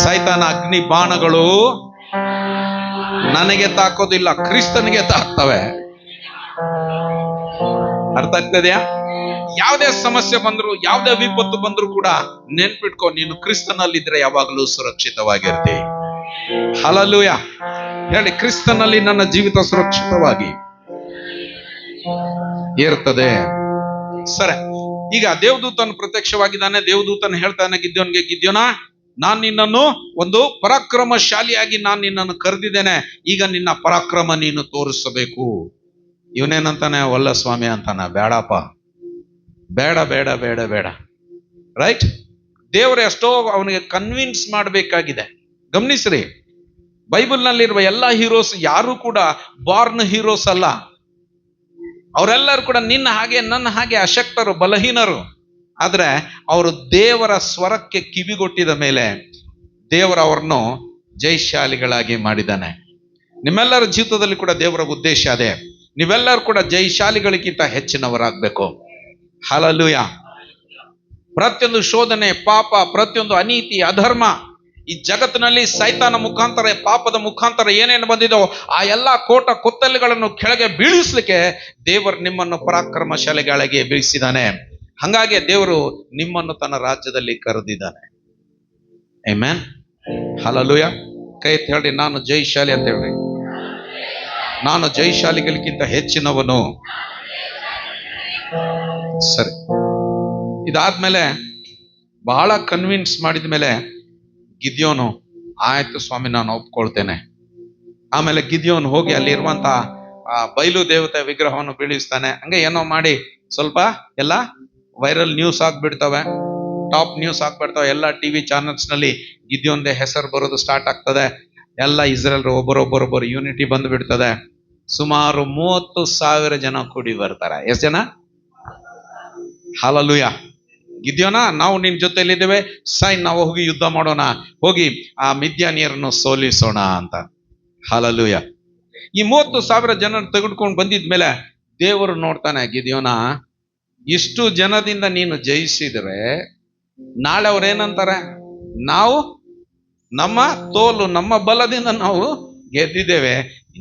ಸೈತಾನ ಅಗ್ನಿ ಬಾಣಗಳು ನನಗೆ ತಾಕೋದಿಲ್ಲ, ಕ್ರಿಸ್ತನಿಗೆ ತಾಕ್ತವೆ. ಅರ್ಥ ಆಗ್ತದೆಯಾ? ಯಾವುದೇ ಸಮಸ್ಯೆ ಬಂದ್ರು, ಯಾವುದೇ ವಿಪತ್ತು ಬಂದ್ರು ಕೂಡ ನೆನ್ಪಿಟ್ಕೊ, ನೀನು ಕ್ರಿಸ್ತನಲ್ಲಿದ್ರೆ ಯಾವಾಗಲೂ ಸುರಕ್ಷಿತವಾಗಿರ್ತಿ. ಹಲ್ಲೆಲೂಯಾ. ಹೇಳಿ, ಕ್ರಿಸ್ತನಲ್ಲಿ ನನ್ನ ಜೀವಿತ ಸುರಕ್ಷಿತವಾಗಿ ಇರ್ತದೆ. ಸರಿ, ಈಗ ದೇವದೂತನು ಪ್ರತ್ಯಕ್ಷವಾಗಿದ್ದಾನೆ. ದೇವದೂತನು ಹೇಳ್ತಾನೆ ಗಿದ್ಯೋನ್ಗೆ, ಗಿದ್ಯೋನ, ನಾನ್ ನಿನ್ನನ್ನು ಒಂದು ಪರಾಕ್ರಮಶಾಲಿಯಾಗಿ ನಾನು ನಿನ್ನನ್ನು ಕರೆದಿದ್ದೇನೆ. ಈಗ ನಿನ್ನ ಪರಾಕ್ರಮ ನೀನು ತೋರಿಸಬೇಕು. ಇವನೇನಂತಾನೆ? ಒಲ್ಲ ಸ್ವಾಮಿ ಅಂತಾನ. ಬೇಡಪ್ಪ, ಬೇಡ ಬೇಡ ಬೇಡ ಬೇಡ. ರೈಟ್? ದೇವರು ಎಷ್ಟೋ ಅವನಿಗೆ ಕನ್ವಿನ್ಸ್ ಮಾಡಬೇಕಾಗಿದೆ. ಗಮನಿಸ್ರಿ, ಬೈಬಲ್ನಲ್ಲಿರುವ ಎಲ್ಲ ಹೀರೋಸ್ ಯಾರು ಕೂಡ ಬಾರ್ನ್ ಹೀರೋಸ್ ಅಲ್ಲ. ಅವರೆಲ್ಲರೂ ಕೂಡ ನಿನ್ನ ಹಾಗೆ ನನ್ನ ಹಾಗೆ ಅಶಕ್ತರು, ಬಲಹೀನರು. ಆದ್ರೆ ಅವರು ದೇವರ ಸ್ವರಕ್ಕೆ ಕಿವಿಗೊಟ್ಟಿದ ಮೇಲೆ ದೇವರ ಅವ್ರನ್ನು ಜಯಶಾಲಿಗಳಾಗಿ ಮಾಡಿದ್ದಾನೆ. ನಿಮ್ಮೆಲ್ಲರ ಜೀವಿತದಲ್ಲಿ ಕೂಡ ದೇವರ ಉದ್ದೇಶ ಅದೇ. ನೀವೆಲ್ಲರೂ ಕೂಡ ಜಯಶಾಲಿಗಳಿಗಿಂತ ಹೆಚ್ಚಿನವರಾಗಬೇಕು. ಹಲ್ಲೆಲೂಯಾ. ಪ್ರತಿಯೊಂದು ಶೋಧನೆ, ಪಾಪ, ಪ್ರತಿಯೊಂದು ಅನೀತಿ, ಅಧರ್ಮ, ಈ ಜಗತ್ತಿನಲ್ಲಿ ಸೈತಾನ ಮುಖಾಂತರ, ಪಾಪದ ಮುಖಾಂತರ ಏನೇನು ಬಂದಿದೋ ಆ ಎಲ್ಲ ಕೋಟ ಕೊತ್ತಲುಗಳನ್ನು ಕೆಳಗೆ ಬೀಳಿಸ್ಲಿಕ್ಕೆ ದೇವರು ನಿಮ್ಮನ್ನು ಪರಾಕ್ರಮಶಾಲಿಗಳಿಗೆ ಬೀಳಿಸಿದ್ದಾನೆ. ಹಂಗಾಗಿ ದೇವರು ನಿಮ್ಮನ್ನು ತನ್ನ ರಾಜ್ಯದಲ್ಲಿ ಕರೆದಿದ್ದಾನೆ. ಆಮೆನ್. ಹಲ್ಲೆಲೂಯಾ. ಕೈ ಎತ್ತಿ ಹೇಳಿ, ನಾನು ಜಯಶಾಲಿ ಅಂತ ಹೇಳಿ. ನಾನು ಜಯಶಾಲಿಗಳಿಗಿಂತ ಹೆಚ್ಚಿನವನು. ಸರಿ, ಇದಾದ್ಮೇಲೆ ಬಹಳ ಕನ್ವಿನ್ಸ್ ಮಾಡಿದ ಮೇಲೆ ಗಿದ್ಯೋನು, ಆಯ್ತು ಸ್ವಾಮಿ ನಾನು ಒಪ್ಕೊಳ್ತೇನೆ. ಆಮೇಲೆ ಗಿದ್ಯೋನು ಹೋಗಿ ಅಲ್ಲಿರುವಂತ ಬಯಲು ದೇವತೆ ವಿಗ್ರಹವನ್ನು ಬೀಳಿಸ್ತಾನೆ. ಹಂಗೆ ಏನೋ ಮಾಡಿ ಸ್ವಲ್ಪ ಎಲ್ಲ ವೈರಲ್ ನ್ಯೂಸ್ ಆಗ್ಬಿಡ್ತವೆ, ಟಾಪ್ ನ್ಯೂಸ್ ಆಗ್ಬಿಡ್ತವೆ. ಎಲ್ಲ ಟಿವಿ ಚಾನೆಲ್ಸ್ ನಲ್ಲಿ ಗಿದ್ಯೋನ್ದೇ ಹೆಸರು ಬರೋದು ಸ್ಟಾರ್ಟ್ ಆಗ್ತದೆ. ಎಲ್ಲ ಇಸ್ರೇಲ್ ಒಬ್ಬರೊಬ್ಬರೊಬ್ಬರು ಯೂನಿಟಿ ಬಂದು ಬಿಡ್ತದೆ. ಸುಮಾರು 30,000 ಜನ ಕೂಡಿ ಬರ್ತಾರೆ. ಎಷ್ಟು ಜನ? ಹಲ್ಲೆಲೂಯಾ. ಗಿದ್ಯೋನ, ನಾವು ನಿನ್ ಜೊತೆಲಿದ್ದೇವೆ, ಸೈನ್, ನಾವು ಹೋಗಿ ಯುದ್ಧ ಮಾಡೋಣ, ಹೋಗಿ ಆ ಮಿದ್ಯಾನಿಯರನ್ನು ಸೋಲಿಸೋಣ ಅಂತ. ಹಲ್ಲೆಲೂಯಾ. ಈ 30,000 ಜನರು ತೆಗೆದುಕೊಂಡು ಬಂದಿದ್ಮೇಲೆ ದೇವರು ನೋಡ್ತಾನೆ, ಗಿದ್ಯೋನ, ಇಷ್ಟು ಜನದಿಂದ ನೀನು ಜಯಿಸಿದರೆ ನಾಳೆ ಅವ್ರೇನಂತಾರೆ, ನಾವು ನಮ್ಮ ತೋಲು, ನಮ್ಮ ಬಲದಿಂದ ನಾವು ಗೆದ್ದಿದ್ದೇವೆ,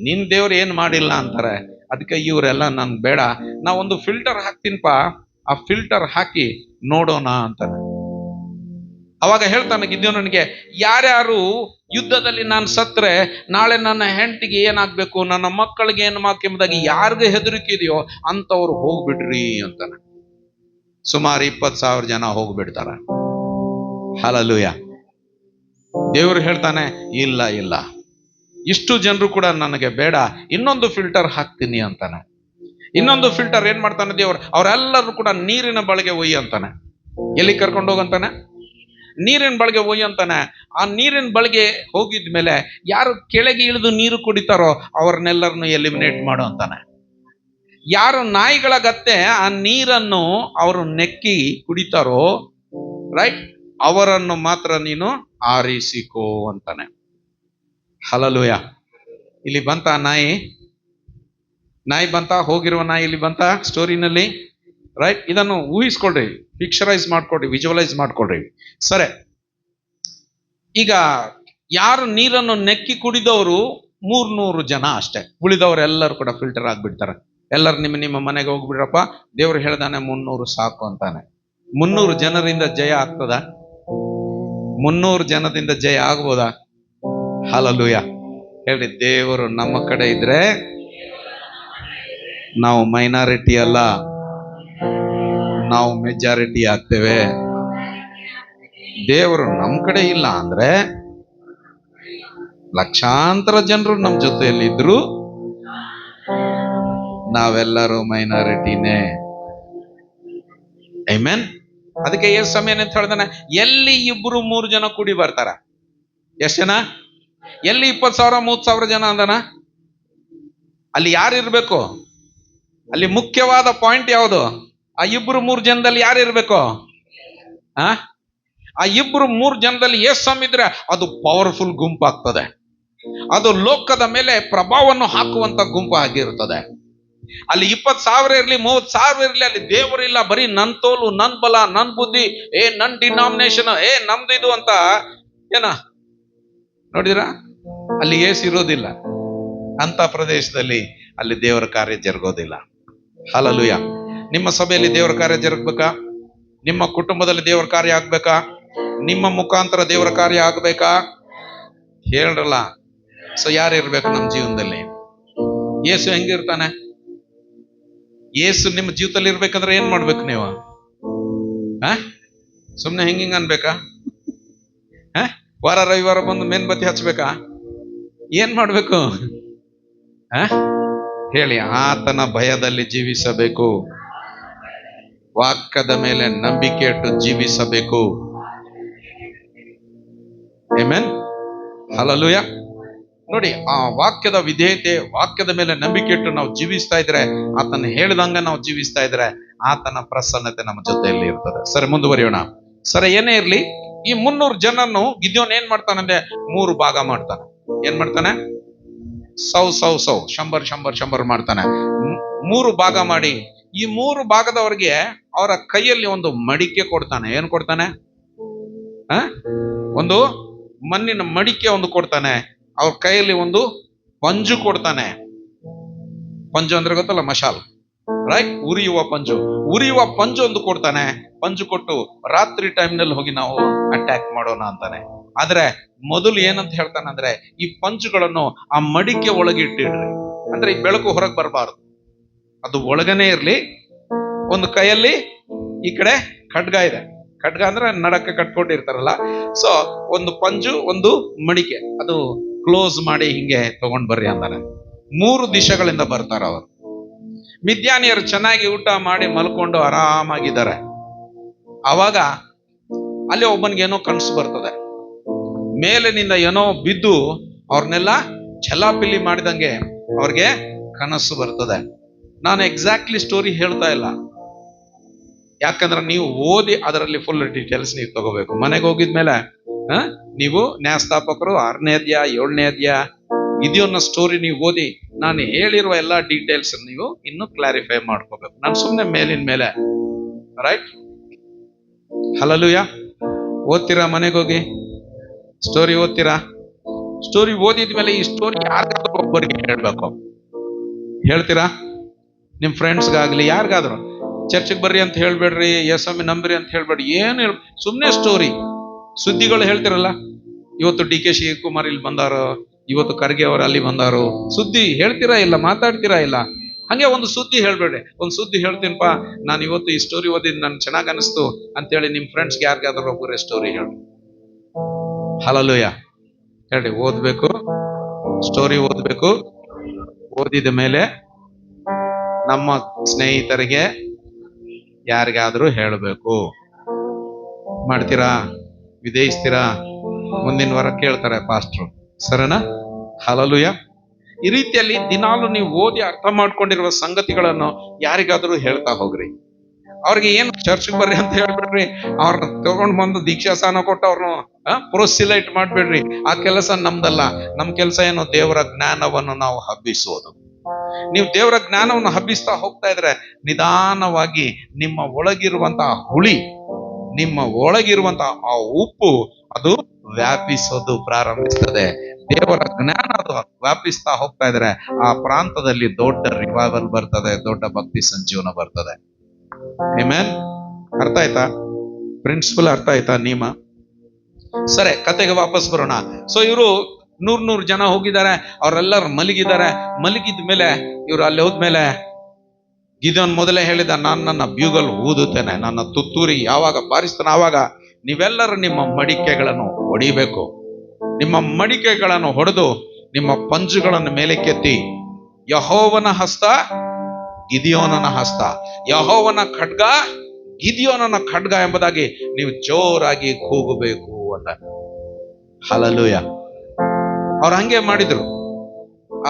ನಿನ್ ದೇವ್ರು ಏನ್ ಮಾಡಿಲ್ಲ ಅಂತಾರೆ. ಅದಕ್ಕೆ ಇವರೆಲ್ಲ ನನ್ ಬೇಡ, ನಾವೊಂದು ಫಿಲ್ಟರ್ ಹಾಕ್ತೀನಪ್ಪ, ಆ ಫಿಲ್ಟರ್ ಹಾಕಿ ನೋಡೋಣ ಅಂತಾನೆ. ಅವಾಗ ಹೇಳ್ತಾನೆ ಗಿದ್ಯೋನನಿಗೆ, ಯಾರ್ಯಾರು ಯುದ್ಧದಲ್ಲಿ ನಾನು ಸತ್ರೆ ನಾಳೆ ನನ್ನ ಹೆಂಡತಿಗೆ ಏನಾಗ್ಬೇಕು, ನನ್ನ ಮಕ್ಕಳಿಗೆ ಏನು ಎಂಬುದಾಗಿ ಯಾರಿಗೆ ಹೆದರಿಕೆ ಇದೆಯೋ ಅಂತವ್ರು ಹೋಗ್ಬಿಡ್ರಿ ಅಂತಾನೆ. ಸುಮಾರು 20,000 ಜನ ಹೋಗ್ಬಿಡ್ತಾರೆ. ಹಲ್ಲೆಲೂಯಾ. ದೇವರು ಹೇಳ್ತಾನೆ, ಇಲ್ಲ ಇಲ್ಲ, ಇಷ್ಟು ಜನರು ಕೂಡ ನನಗೆ ಬೇಡ, ಇನ್ನೊಂದು ಫಿಲ್ಟರ್ ಹಾಕ್ತೀನಿ ಅಂತಾನೆ. ಇನ್ನೊಂದು ಫಿಲ್ಟರ್ ಏನ್ ಮಾಡ್ತಾನೆ ದೇವರು, ಅವರೆಲ್ಲರೂ ಕೂಡ ನೀರಿನ ಬಳಿಗೆ ಒಯ್ಯಿ ಅಂತಾನೆ. ಎಲ್ಲಿ ಕರ್ಕೊಂಡು ಹೋಗಂತಾನೆ? ನೀರಿನ ಬಳಿಗೆ ಒಯ್ಯಿ ಅಂತಾನೆ. ಆ ನೀರಿನ ಬಳಿಗೆ ಹೋಗಿದ್ಮೇಲೆ ಯಾರು ಕೆಳಗೆ ಇಳಿದು ನೀರು ಕುಡಿತಾರೋ ಅವ್ರನ್ನೆಲ್ಲರನ್ನು ಎಲಿಮಿನೇಟ್ ಮಾಡು ಅಂತಾನೆ. ಯಾರು ನಾಯಿಗಳ ಗತ್ತೆ ಆ ನೀರನ್ನು ಅವರು ನೆಕ್ಕಿ ಕುಡಿತಾರೋ, ರೈಟ್, ಅವರನ್ನು ಮಾತ್ರ ನೀನು ಆರಿಸಿಕೋ ಅಂತಾನೆ. ಹಲ್ಲೆಲೂಯಾ. ಇಲ್ಲಿ ಬಂತ ನಾಯಿ ಬಂತ, ಹೋಗಿರುವ ನಾಯಿ ಇಲ್ಲಿ ಬಂತ ಸ್ಟೋರಿನಲ್ಲಿ, ರೈಟ್. ಇದನ್ನು ಊಹಿಸ್ಕೊಳ್ರಿ, ಪಿಕ್ಚರೈಸ್ ಮಾಡ್ಕೊಡ್ರಿ, ವಿಜುವಲೈಸ್ ಮಾಡ್ಕೊಡ್ರಿ. ಸರಿ, ಈಗ ಯಾರು ನೀರನ್ನು ನೆಕ್ಕಿ ಕುಡಿದವರು 300 ಜನ ಅಷ್ಟೇ. ಉಳಿದವರೆಲ್ಲರೂ ಕೂಡ ಫಿಲ್ಟರ್ ಆಗ್ಬಿಡ್ತಾರೆ. ಎಲ್ಲರೂ ನಿಮ್ಮ ಮನೆಗೆ ಹೋಗ್ಬಿಡ್ರಪ್ಪ, ದೇವ್ರು ಹೇಳ್ದಾನೆ 300 ಸಾಕು ಅಂತಾನೆ. 300 ಜನರಿಂದ ಜಯ ಆಗ್ತದ? 300 ಜನದಿಂದ ಜಯ ಆಗ್ಬೋದಾ? ಹಲ್ಲೆಲೂಯಾ. ಹೇಳಿ, ದೇವರು ನಮ್ಮ ಕಡೆ ಇದ್ರೆ ನಾವು ಮೈನಾರಿಟಿ ಅಲ್ಲ, ನಾವು ಮೆಜಾರಿಟಿ ಆಗ್ತೇವೆ. ದೇವರು ನಮ್ಮ ಕಡೆ ಇಲ್ಲ ಅಂದ್ರೆ ಲಕ್ಷಾಂತರ ಜನರು ನಮ್ಮ ಜೊತೆಯಲ್ಲಿದ್ರು ನಾವೆಲ್ಲರೂ ಮೈನಾರಿಟಿನೇ. ಆಮೆನ್. ಅದಕ್ಕೆ ಎಷ್ಟು ಸಮಯ ಅಂತ ಹೇಳ್ದಾನೆ, ಎಲ್ಲಿ 2-3 ಜನ ಕೂಡಿ ಬರ್ತಾರ. ಎಷ್ಟು ಜನ? ಎಲ್ಲಿ 20,000 30,000 ಜನ ಅಂದನ, ಅಲ್ಲಿ ಯಾರು ಇರ್ಬೇಕು? ಅಲ್ಲಿ ಮುಖ್ಯವಾದ ಪಾಯಿಂಟ್ ಯಾವುದು? ಆ 2-3 ಜನದಲ್ಲಿ ಯಾರು ಇರ್ಬೇಕು? ಆ 2-3 ಜನದಲ್ಲಿ ಎಷ್ಟು ಸಮ ಇದ್ರೆ ಅದು ಪವರ್ಫುಲ್ ಗುಂಪಾಗ್ತದೆ. ಅದು ಲೋಕದ ಮೇಲೆ ಪ್ರಭಾವವನ್ನು ಹಾಕುವಂತ ಗುಂಪು ಆಗಿರ್ತದೆ. ಅಲ್ಲಿ 20,000 ಇರ್ಲಿ, 30,000 ಇರ್ಲಿ, ಅಲ್ಲಿ ದೇವರಿಲ್ಲ, ಬರೀ ನನ್ ತೋಲು, ನನ್ ಬಲ, ನನ್ ಬುದ್ಧಿ, ನನ್ ಡಿನಾಮಿನೇಷನ್, ನಮ್ದು ಇದು ಅಂತ ಏನ ನೋಡಿದ್ರ, ಅಲ್ಲಿ ಏಸು ಇರೋದಿಲ್ಲ. ಅಂತ ಪ್ರದೇಶದಲ್ಲಿ ಅಲ್ಲಿ ದೇವರ ಕಾರ್ಯ ಜರುಗೋದಿಲ್ಲ. ಹಲ್ಲೆಲೂಯಾ. ನಿಮ್ಮ ಸಭೆಯಲ್ಲಿ ದೇವರ ಕಾರ್ಯ ಜರುಗಬೇಕಾ? ನಿಮ್ಮ ಕುಟುಂಬದಲ್ಲಿ ದೇವರ ಕಾರ್ಯ ಆಗ್ಬೇಕಾ? ನಿಮ್ಮ ಮುಖಾಂತರ ದೇವರ ಕಾರ್ಯ ಆಗ್ಬೇಕಾ? ಹೇಳ್ರಲ್ಲ. ಸೊ ಯಾರು ಇರ್ಬೇಕು ನಮ್ಮ ಜೀವನದಲ್ಲಿ? ಯೇಸು ಹೆಂಗಿರ್ತಾನೆ? ಯೇಸು ನಿಮ್ಮ ಜೀವಿತದಲ್ಲಿ ಇರ್ಬೇಕಂದ್ರೆ ಏನ್ ಮಾಡ್ಬೇಕು ನೀವು? ಸುಮ್ನೆ ಹೆಂಗಿಂಗ ಅನ್ಬೇಕಾ? ವಾರ ರವಿವಾರ ಬಂದು ಮೇನ್ಬತ್ತಿ ಹಚ್ಬೇಕಾ? ಏನ್ ಮಾಡ್ಬೇಕು? ಹೇಳಿ. ಆತನ ಭಯದಲ್ಲಿ ಜೀವಿಸಬೇಕು, ವಾಕ್ಯದ ಮೇಲೆ ನಂಬಿಕೆ ಇಟ್ಟು ಜೀವಿಸಬೇಕು. ಆಮೆನ್. ಹಲ್ಲೆಲೂಯಾ. ನೋಡಿ, ಆ ವಾಕ್ಯದ ವಿಧೇಯತೆ, ವಾಕ್ಯದ ಮೇಲೆ ನಂಬಿಕೆ ಇಟ್ಟು ನಾವು ಜೀವಿಸ್ತಾ ಇದ್ರೆ, ಆತನ ಹೇಳಿದಂಗ ನಾವು ಜೀವಿಸ್ತಾ ಇದ್ರೆ ಆತನ ಪ್ರಸನ್ನತೆ ನಮ್ಮ ಜೊತೆಯಲ್ಲಿ ಇರ್ತದೆ. ಸರಿ, ಮುಂದುವರಿಯೋಣ. ಸರಿ, ಏನೇ ಇರ್ಲಿ, ಈ 300 ಜನನ್ನು ಗಿದ್ಯೋನ್ ಏನ್ ಮಾಡ್ತಾನಂದ್ರೆ 3 ಭಾಗ ಮಾಡ್ತಾನೆ. ಏನ್ ಮಾಡ್ತಾನೆ? ಸೌ 100 ಮಾಡ್ತಾನೆ. 3 ಭಾಗ ಮಾಡಿ ಈ 3 ಭಾಗದವರಿಗೆ ಅವರ ಕೈಯಲ್ಲಿ ಒಂದು ಮಡಿಕೆ ಕೊಡ್ತಾನೆ. ಏನ್ ಕೊಡ್ತಾನೆ? ಒಂದು ಮಣ್ಣಿನ ಮಡಿಕೆ ಒಂದು ಕೊಡ್ತಾನೆ. ಅವ್ರ ಕೈಯಲ್ಲಿ ಒಂದು ಪಂಜು ಕೊಡ್ತಾನೆ. ಪಂಜು ಅಂದ್ರೆ ಗೊತ್ತಲ್ಲ, ಮಶಾಲ್, ರೈಟ್? ಉರಿಯುವ ಪಂಜು ಒಂದು ಕೊಡ್ತಾನೆ. ಪಂಜು ಕೊಟ್ಟು ರಾತ್ರಿ ಟೈಮ್ನಲ್ಲಿ ಹೋಗಿ ನಾವು ಅಟ್ಯಾಕ್ ಮಾಡೋಣ ಅಂತಾನೆ. ಆದ್ರೆ ಮೊದಲು ಏನಂತ ಹೇಳ್ತಾನೆ ಅಂದ್ರೆ, ಈ ಪಂಜುಗಳನ್ನು ಆ ಮಡಿಕೆ ಒಳಗೆ ಇಟ್ಟಿಡ್ರಿ. ಅಂದ್ರೆ ಈ ಬೆಳಕು ಹೊರಗೆ ಬರಬಾರ್ದು, ಅದು ಒಳಗನೆ ಇರ್ಲಿ. ಒಂದು ಕೈಯಲ್ಲಿ ಈ ಕಡೆ ಖಡ್ಗ ಇದೆ. ಖಡ್ಗ ಅಂದ್ರೆ ನಡಕ್ಕೆ ಕಟ್ಕೊಂಡಿರ್ತಾರಲ್ಲ. ಸೊ ಒಂದು ಪಂಜು, ಒಂದು ಮಡಿಕೆ, ಅದು ಕ್ಲೋಸ್ ಮಾಡಿ ಹಿಂಗೆ ತಗೊಂಡ್ ಬರ್ರಿ ಅಂತಾನೆ. 3 ದಿಶೆಗಳಿಂದ ಬರ್ತಾರ ಅವರು. ಮಿದ್ಯಾನಿಯರು ಚೆನ್ನಾಗಿ ಊಟ ಮಾಡಿ ಮಲ್ಕೊಂಡು ಆರಾಮಾಗಿದ್ದಾರೆ. ಆವಾಗ ಅಲ್ಲಿ ಒಬ್ಬನಿಗೇನೋ ಕನಸು ಬರ್ತದೆ. ಮೇಲಿನಿಂದ ಏನೋ ಬಿದ್ದು ಅವ್ರನ್ನೆಲ್ಲ ಛಲಾಪಿಲಿ ಮಾಡಿದಂಗೆ ಅವ್ರಿಗೆ ಕನಸು ಬರ್ತದೆ. ನಾನು ಎಕ್ಸಾಕ್ಟ್ಲಿ ಸ್ಟೋರಿ ಹೇಳ್ತಾ ಇಲ್ಲ, ಯಾಕಂದ್ರೆ ನೀವು ಓದಿ ಅದರಲ್ಲಿ ಫುಲ್ ಡೀಟೇಲ್ಸ್ ನೀವು ತಗೋಬೇಕು. ಮನೆಗೆ ಹೋಗಿದ್ಮೇಲೆ ನೀವು ನ್ಯಾಯಸ್ಥಾಪಕರು 6ನೇ ಅಧ್ಯಾಯ 7ನೇ ಅಧ್ಯಾಯ ಗಿದ್ಯೋನ್ನ ಸ್ಟೋರಿ ನೀವು ಓದಿ, ನಾನು ಹೇಳಿರುವ ಎಲ್ಲಾ ಡೀಟೇಲ್ಸ್ ನೀವು ಇನ್ನು ಕ್ಲಾರಿಫೈ ಮಾಡ್ಕೋಬೇಕು. ನಾನು ಸುಮ್ಮನೆ ಮೇಲಿನ ಮೇಲೆ, ರೈಟ್? ಹಲ್ಲೆಲೂಯಾ. ಓದ್ತೀರಾ? ಮನೆಗೆ ಹೋಗಿ ಸ್ಟೋರಿ ಓದ್ತೀರಾ? ಸ್ಟೋರಿ ಓದಿದ್ಮೇಲೆ ಈ ಸ್ಟೋರಿ ಯಾರಿಗಾದ್ರೂ ಒಬ್ಬರಿಗೆ ಹೇಳ್ಬೇಕು. ಹೇಳ್ತೀರಾ? ನಿಮ್ ಫ್ರೆಂಡ್ಸ್ಗಾಗ್ಲಿ ಯಾರಿಗಾದ್ರು. ಚರ್ಚಿಗೆ ಬರ್ರಿ ಅಂತ ಹೇಳ್ಬೇಡ್ರಿ, ಯೇಸಮ್ಮಿ ನಂಬ್ರಿ ಅಂತ ಹೇಳ್ಬೇಡ್ರಿ. ಏನು ಸುಮ್ಮನೆ ಸ್ಟೋರಿ, ಸುದ್ದಿಗಳು ಹೇಳ್ತಿರಲ್ಲ. ಇವತ್ತು DK ಶಿವಕುಮಾರ್ ಇಲ್ಲಿ ಬಂದಾರೋ, ಇವತ್ತು ಖರ್ಗೆ ಅವರು ಅಲ್ಲಿ ಬಂದಾರೋ, ಸುದ್ದಿ ಹೇಳ್ತೀರಾ ಇಲ್ಲ? ಮಾತಾಡ್ತೀರಾ ಇಲ್ಲ? ಹಂಗೆ ಒಂದು ಸುದ್ದಿ ಹೇಳ್ಬೇಡ್ರಿ. ಒಂದು ಸುದ್ದಿ ಹೇಳ್ತೀನಪ್ಪ, ನಾನು ಇವತ್ತು ಈ ಸ್ಟೋರಿ ಓದಿದ್ ನನ್ಗೆ ಚೆನ್ನಾಗ್ ಅನಿಸ್ತು ಅಂತೇಳಿ ನಿಮ್ ಫ್ರೆಂಡ್ಸ್ಗೆ ಯಾರಿಗಾದ್ರೂ ಒಬ್ಬರೇ ಸ್ಟೋರಿ ಹೇಳಿ. ಹಲ್ಲೆಲೂಯಾ. ಹೇಳಿ. ಓದ್ಬೇಕು, ಸ್ಟೋರಿ ಓದ್ಬೇಕು. ಓದಿದ ಮೇಲೆ ನಮ್ಮ ಸ್ನೇಹಿತರಿಗೆ ಯಾರಿಗಾದ್ರೂ ಹೇಳಬೇಕು. ಮಾಡ್ತೀರಾ? ವಿಧೇಯಿಸ್ತೀರಾ? ಮುಂದಿನ ವಾರ ಕೇಳ್ತಾರೆ ಪಾಸ್ಟ್ರು, ಸರಿನಾ? ಹಲ್ಲೆಲೂಯಾ. ಈ ರೀತಿಯಲ್ಲಿ ದಿನಾಲು ನೀವು ಓದಿ ಅರ್ಥ ಮಾಡ್ಕೊಂಡಿರುವ ಸಂಗತಿಗಳನ್ನು ಯಾರಿಗಾದ್ರೂ ಹೇಳ್ತಾ ಹೋಗ್ರಿ. ಅವ್ರಿಗೆ ಏನು ಚರ್ಚ್ಗೆ ಬರ್ರಿ ಅಂತ ಹೇಳ್ಬಿಡ್ರಿ, ಅವ್ರನ್ನ ತಗೊಂಡ್ ಬಂದು ದೀಕ್ಷಾಸ್ಥಾನ ಕೊಟ್ಟು ಅವ್ರನ್ನ ಪ್ರೋತ್ಸಿಲೈಟ್ ಮಾಡ್ಬಿಡ್ರಿ. ಆ ಕೆಲಸ ನಮ್ದಲ್ಲ. ನಮ್ ಕೆಲಸ ಏನು? ದೇವರ ಜ್ಞಾನವನ್ನು ನಾವು ಹಬ್ಬಿಸೋದು. ನೀವು ದೇವರ ಜ್ಞಾನವನ್ನು ಹಬ್ಬಿಸ್ತಾ ಹೋಗ್ತಾ ಇದ್ರೆ ನಿಧಾನವಾಗಿ ನಿಮ್ಮ ಒಳಗಿರುವಂತಹ ಹುಳಿ, ನಿಮ್ಮ ಒಳಗಿರುವಂತಹ ಆ ಉಪ್ಪು ಅದು ವ್ಯಾಪಿಸೋದು ಪ್ರಾರಂಭಿಸ್ತದೆ. ದೇವರ ಜ್ಞಾನ ಅದು ವ್ಯಾಪಿಸ್ತಾ ಹೋಗ್ತಾ ಇದ್ರೆ ಆ ಪ್ರಾಂತದಲ್ಲಿ ದೊಡ್ಡ ರಿವೈವಲ್ ಬರ್ತದೆ, ದೊಡ್ಡ ಭಕ್ತಿ ಸಂಜೀವನ ಬರ್ತದೆ. ಆಮೆನ್. ಅರ್ಥ ಆಯ್ತಾ? ಪ್ರಿನ್ಸಿಪಲ್ ಅರ್ಥ ಆಯ್ತಾ? ನಿಯಮ. ಸರಿ, ಕತೆಗೆ ವಾಪಸ್ ಬರೋಣ. ಸೊ ಇವರು 100 ಜನ ಹೋಗಿದ್ದಾರೆ. ಅವರೆಲ್ಲರೂ ಮಲಗಿದ್ದಾರೆ. ಮಲಗಿದ ಮೇಲೆ ಇವ್ರು ಅಲ್ಲಿ ಹೋದ್ಮೇಲೆ ಗಿದ್ಯೋನ್ ಮೊದಲೇ ಹೇಳಿದ, ನಾನು ನನ್ನ ಬ್ಯೂಗಲ್ ಊದುತ್ತೇನೆ, ನನ್ನ ತುತ್ತೂರಿ ಯಾವಾಗ ಬಾರಿಸ್ತಾನೆ ಆವಾಗ ನೀವೆಲ್ಲರೂ ನಿಮ್ಮ ಮಡಿಕೆಗಳನ್ನು ಹೊಡಿಬೇಕು. ನಿಮ್ಮ ಮಡಿಕೆಗಳನ್ನು ಹೊಡೆದು ನಿಮ್ಮ ಪಂಜುಗಳನ್ನು ಮೇಲೆ ಕೆತ್ತಿ, ಯೆಹೋವನ ಹಸ್ತ ಗಿದ್ಯೋನನ ಹಸ್ತ, ಯೆಹೋವನ ಖಡ್ಗ ಗಿದ್ಯೋನನ ಖಡ್ಗ ಎಂಬುದಾಗಿ ನೀವು ಜೋರಾಗಿ ಕೂಗಬೇಕು ಅಂತ. ಹಲ್ಲೆಲೂಯಾ. ಅವ್ರು ಹಂಗೆ ಮಾಡಿದ್ರು.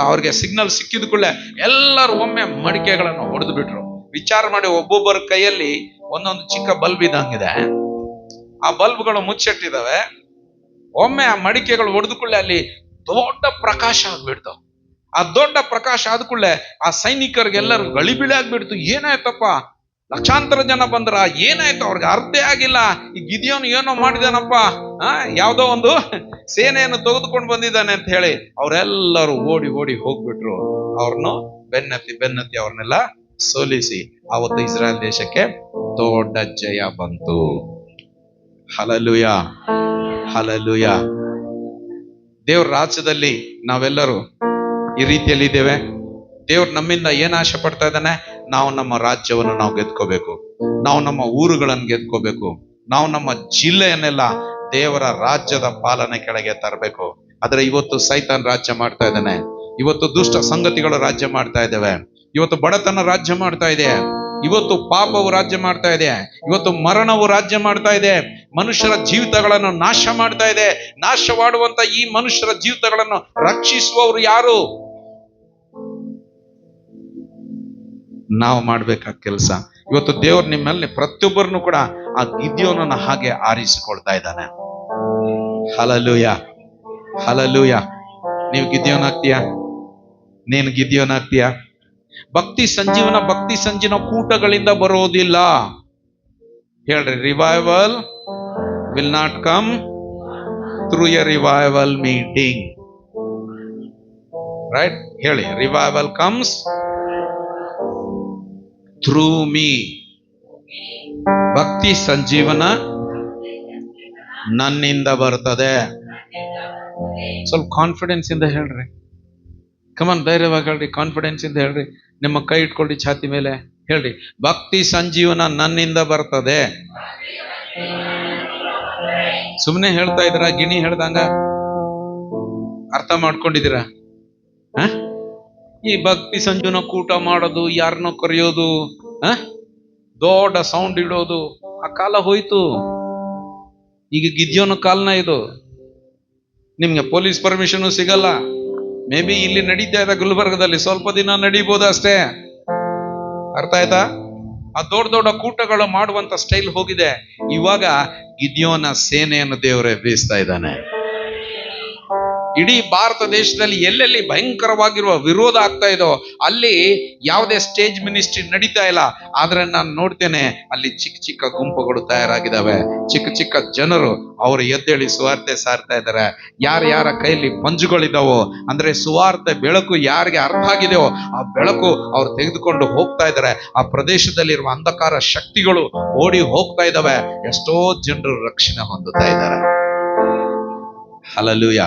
ಅವ್ರಿಗೆ ಸಿಗ್ನಲ್ ಸಿಕ್ಕಿದ ಕೂಡಲೇ ಎಲ್ಲರೂ ಒಮ್ಮೆ ಮಡಿಕೆಗಳನ್ನು ಹೊಡೆದು ಬಿಟ್ರು. ವಿಚಾರ ಮಾಡಿ, ಒಬ್ಬೊಬ್ಬರ ಕೈಯಲ್ಲಿ ಒಂದೊಂದು ಚಿಕ್ಕ ಬಲ್ಬ್ ಇದ್ದಂಗಿದೆ. ಆ ಬಲ್ಬ್ಗಳು ಮುಚ್ಚಿಟ್ಟಿದ್ದಾವೆ. ಒಮ್ಮೆ ಆ ಮಡಿಕೆಗಳು ಹೊಡೆದ ಕೂಡಲೇ ಅಲ್ಲಿ ದೊಡ್ಡ ಪ್ರಕಾಶ ಆಗ್ಬಿಡ್ತಾವ. ಆ ದೊಡ್ಡ ಪ್ರಕಾಶ ಆದ ಕೂಡಲೇ ಆ ಸೈನಿಕರಿಗೆಲ್ಲರೂ ಗಳಿಬಿಳಿ ಆಗ್ಬಿಡ್ತು. ಏನಾಯ್ತಪ್ಪ, ಲಕ್ಷಾಂತರ ಜನ ಬಂದ್ರ, ಏನಾಯ್ತು? ಅವ್ರಿಗೆ ಅರ್ಥ ಆಗಿಲ್ಲ. ಈ ಗಿದ್ಯೋನ್ ಏನೋ ಮಾಡಿದಾನಪ್ಪ, ಯಾವ್ದೋ ಒಂದು ಸೇನೆಯನ್ನು ತೆಗೆದುಕೊಂಡು ಬಂದಿದ್ದಾನೆ ಅಂತ ಹೇಳಿ ಅವರೆಲ್ಲರೂ ಓಡಿ ಓಡಿ ಹೋಗ್ಬಿಟ್ರು. ಅವ್ರನ್ನು ಬೆನ್ನತ್ತಿ ಅವ್ರನ್ನೆಲ್ಲ ಸೋಲಿಸಿ ಅವತ್ತು ಇಸ್ರಾಯೇಲ್ ದೇಶಕ್ಕೆ ದೊಡ್ಡ ಜಯ ಬಂತು. Hallelujah, hallelujah. ದೇವ್ರ ರಾಜ್ಯದಲ್ಲಿ ನಾವೆಲ್ಲರೂ ಈ ರೀತಿಯಲ್ಲಿ ಇದ್ದೇವೆ. ದೇವ್ರು ನಮ್ಮಿಂದ ಏನ್ ಆಶೆ ಪಡ್ತಾ ಇದ್ದಾನೆ? ನಾವು ನಮ್ಮ ರಾಜ್ಯವನ್ನು ನಾವು ಗೆದ್ಕೋಬೇಕು, ನಾವು ನಮ್ಮ ಊರುಗಳನ್ನು ಗೆದ್ಕೋಬೇಕು, ನಾವು ನಮ್ಮ ಜಿಲ್ಲೆಯನ್ನೆಲ್ಲ ದೇವರ ರಾಜ್ಯದ ಪಾಲನೆ ಕೆಳಗೆ ತರಬೇಕು. ಆದ್ರೆ ಇವತ್ತು ಸೈತಾನ್ ರಾಜ್ಯ ಮಾಡ್ತಾ ಇದ್ದಾನೆ. ಇವತ್ತು ದುಷ್ಟ ಸಂಗತಿಗಳು ರಾಜ್ಯ ಮಾಡ್ತಾ ಇದ್ದೇವೆ. ಇವತ್ತು ಬಡತನ ರಾಜ್ಯ ಮಾಡ್ತಾ ಇದೆ. ಇವತ್ತು ಪಾಪವು ರಾಜ್ಯ ಮಾಡ್ತಾ ಇದೆ. ಇವತ್ತು ಮರಣವು ರಾಜ್ಯ ಮಾಡ್ತಾ ಇದೆ. ಮನುಷ್ಯರ ಜೀವಿತಗಳನ್ನು ನಾಶ ಮಾಡ್ತಾ ಇದೆ. ನಾಶ ಮಾಡುವಂತ ಈ ಮನುಷ್ಯರ ಜೀವಿತಗಳನ್ನು ರಕ್ಷಿಸುವವರು ಯಾರು? ನಾವು ಮಾಡ್ಬೇಕಾದ ಕೆಲಸ. ಇವತ್ತು ದೇವರು ನಿಮ್ಮಲ್ಲಿ ಪ್ರತಿಯೊಬ್ಬರನ್ನು ಕೂಡ ಆ ಗಿದ್ಯೋನನ್ನ ಹಾಗೆ ಆರಿಸಿಕೊಳ್ತಾ ಇದ್ದಾನೆ. Hallelujah, hallelujah. ನೀವು ಗಿದ್ಯೋನಾಗ್ತೀಯಾ? ನೀನು ಗಿದ್ಯೋನಾಗ್ತೀಯಾ? ಭಕ್ತಿ ಸಂಜೀವನ ಕೂಟಗಳಿಂದ ಬರೋದಿಲ್ಲ. ಹೇಳ್ರಿ, revival will not come through A revival meeting. Right? ಹೇಳಿ, ರಿವೈವಲ್ ಕಮ್ಸ್ ಥ್ರೂ ಮೀ. ಭಕ್ತಿ ಸಂಜೀವನ ನನ್ನಿಂದ ಬರ್ತದೆ. ಸ್ವಲ್ಪ ಕಾನ್ಫಿಡೆನ್ಸ್ ಇಂದ ಹೇಳ್ರಿ. ಕಮನ್, ಧೈರ್ಯವಾಗಿ ಹೇಳ್ರಿ, ಕಾನ್ಫಿಡೆನ್ಸ್ ಇಂದ ಹೇಳ್ರಿ. ನಿಮ್ಮ ಕೈ ಇಟ್ಕೊಳ್ಳಿ ಛಾತಿ ಮೇಲೆ, ಹೇಳ್ರಿ, ಭಕ್ತಿ ಸಂಜೀವನ ನನ್ನಿಂದ ಬರ್ತದೆ. ಸುಮ್ಮನೆ ಹೇಳ್ತಾ ಇದ್ದೀರಾ? ಗಿಣಿ ಹೇಳ್ದಂಗ ಅರ್ಥ ಮಾಡ್ಕೊಂಡಿದ್ದೀರಾ? ಈ ಭಕ್ತಿ ಸಂಜೀವನ ಕೂಟ ಮಾಡೋದು, ಯಾರನ್ನೋ ಕರೆಯೋದು, ದೊಡ್ಡ ಸೌಂಡ್ ಇಡೋದು, ಆ ಕಾಲ ಹೋಯ್ತು. ಈಗ ಗಿದ್ಯೋನ ಕಾಲನ ಇದು. ನಿಮ್ಗೆ ಪೊಲೀಸ್ ಪರ್ಮಿಷನ್ ಸಿಗಲ್ಲ. ಮೇ ಬಿ ಇಲ್ಲಿ ನಡೀತಾ ಇದೆ ಗುಲ್ಬರ್ಗದಲ್ಲಿ, ಸ್ವಲ್ಪ ದಿನ ನಡೀಬೋದು ಅಷ್ಟೇ. ಅರ್ಥ ಆಯ್ತಾ? ಆ ದೊಡ್ಡ ಕೂಟಗಳು ಮಾಡುವಂತ ಸ್ಟೈಲ್ ಹೋಗಿದೆ. ಇವಾಗ ಗಿದ್ಯೋನ ಸೇನೆಯನ್ನು ದೇವರೇ ಬೀಸ್ತಾ ಇದ್ದಾನೆ. ಇಡೀ ಭಾರತ ದೇಶದಲ್ಲಿ ಎಲ್ಲೆಲ್ಲಿ ಭಯಂಕರವಾಗಿರುವ ವಿರೋಧ ಆಗ್ತಾ ಇದೋ ಅಲ್ಲಿ ಯಾವುದೇ ಸ್ಟೇಜ್ ಮಿನಿಸ್ಟ್ರಿ ನಡೀತಾ ಇಲ್ಲ. ಆದ್ರೆ ನಾನು ನೋಡ್ತೇನೆ, ಅಲ್ಲಿ ಚಿಕ್ಕ ಚಿಕ್ಕ ಗುಂಪುಗಳು ತಯಾರಾಗಿದ್ದಾವೆ. ಚಿಕ್ಕ ಚಿಕ್ಕ ಜನರು ಅವರು ಎದ್ದೇಳಿ ಸುವಾರ್ತೆ ಸಾರ್ತಾ ಇದ್ದಾರೆ. ಯಾರ ಕೈಯಲ್ಲಿ ಪಂಜುಗಳಿದ್ದಾವೋ, ಅಂದ್ರೆ ಸುವಾರ್ತೆ ಬೆಳಕು ಯಾರಿಗೆ ಅರ್ಥ ಆಗಿದೆಯೋ ಆ ಬೆಳಕು ಅವ್ರು ತೆಗೆದುಕೊಂಡು ಹೋಗ್ತಾ ಇದ್ದಾರೆ. ಆ ಪ್ರದೇಶದಲ್ಲಿರುವ ಅಂಧಕಾರ ಶಕ್ತಿಗಳು ಓಡಿ ಹೋಗ್ತಾ ಇದ್ದಾವೆ. ಎಷ್ಟೋ ಜನರು ರಕ್ಷಣೆ ಹೊಂದುತ್ತಾ ಇದ್ದಾರೆ. Hallelujah,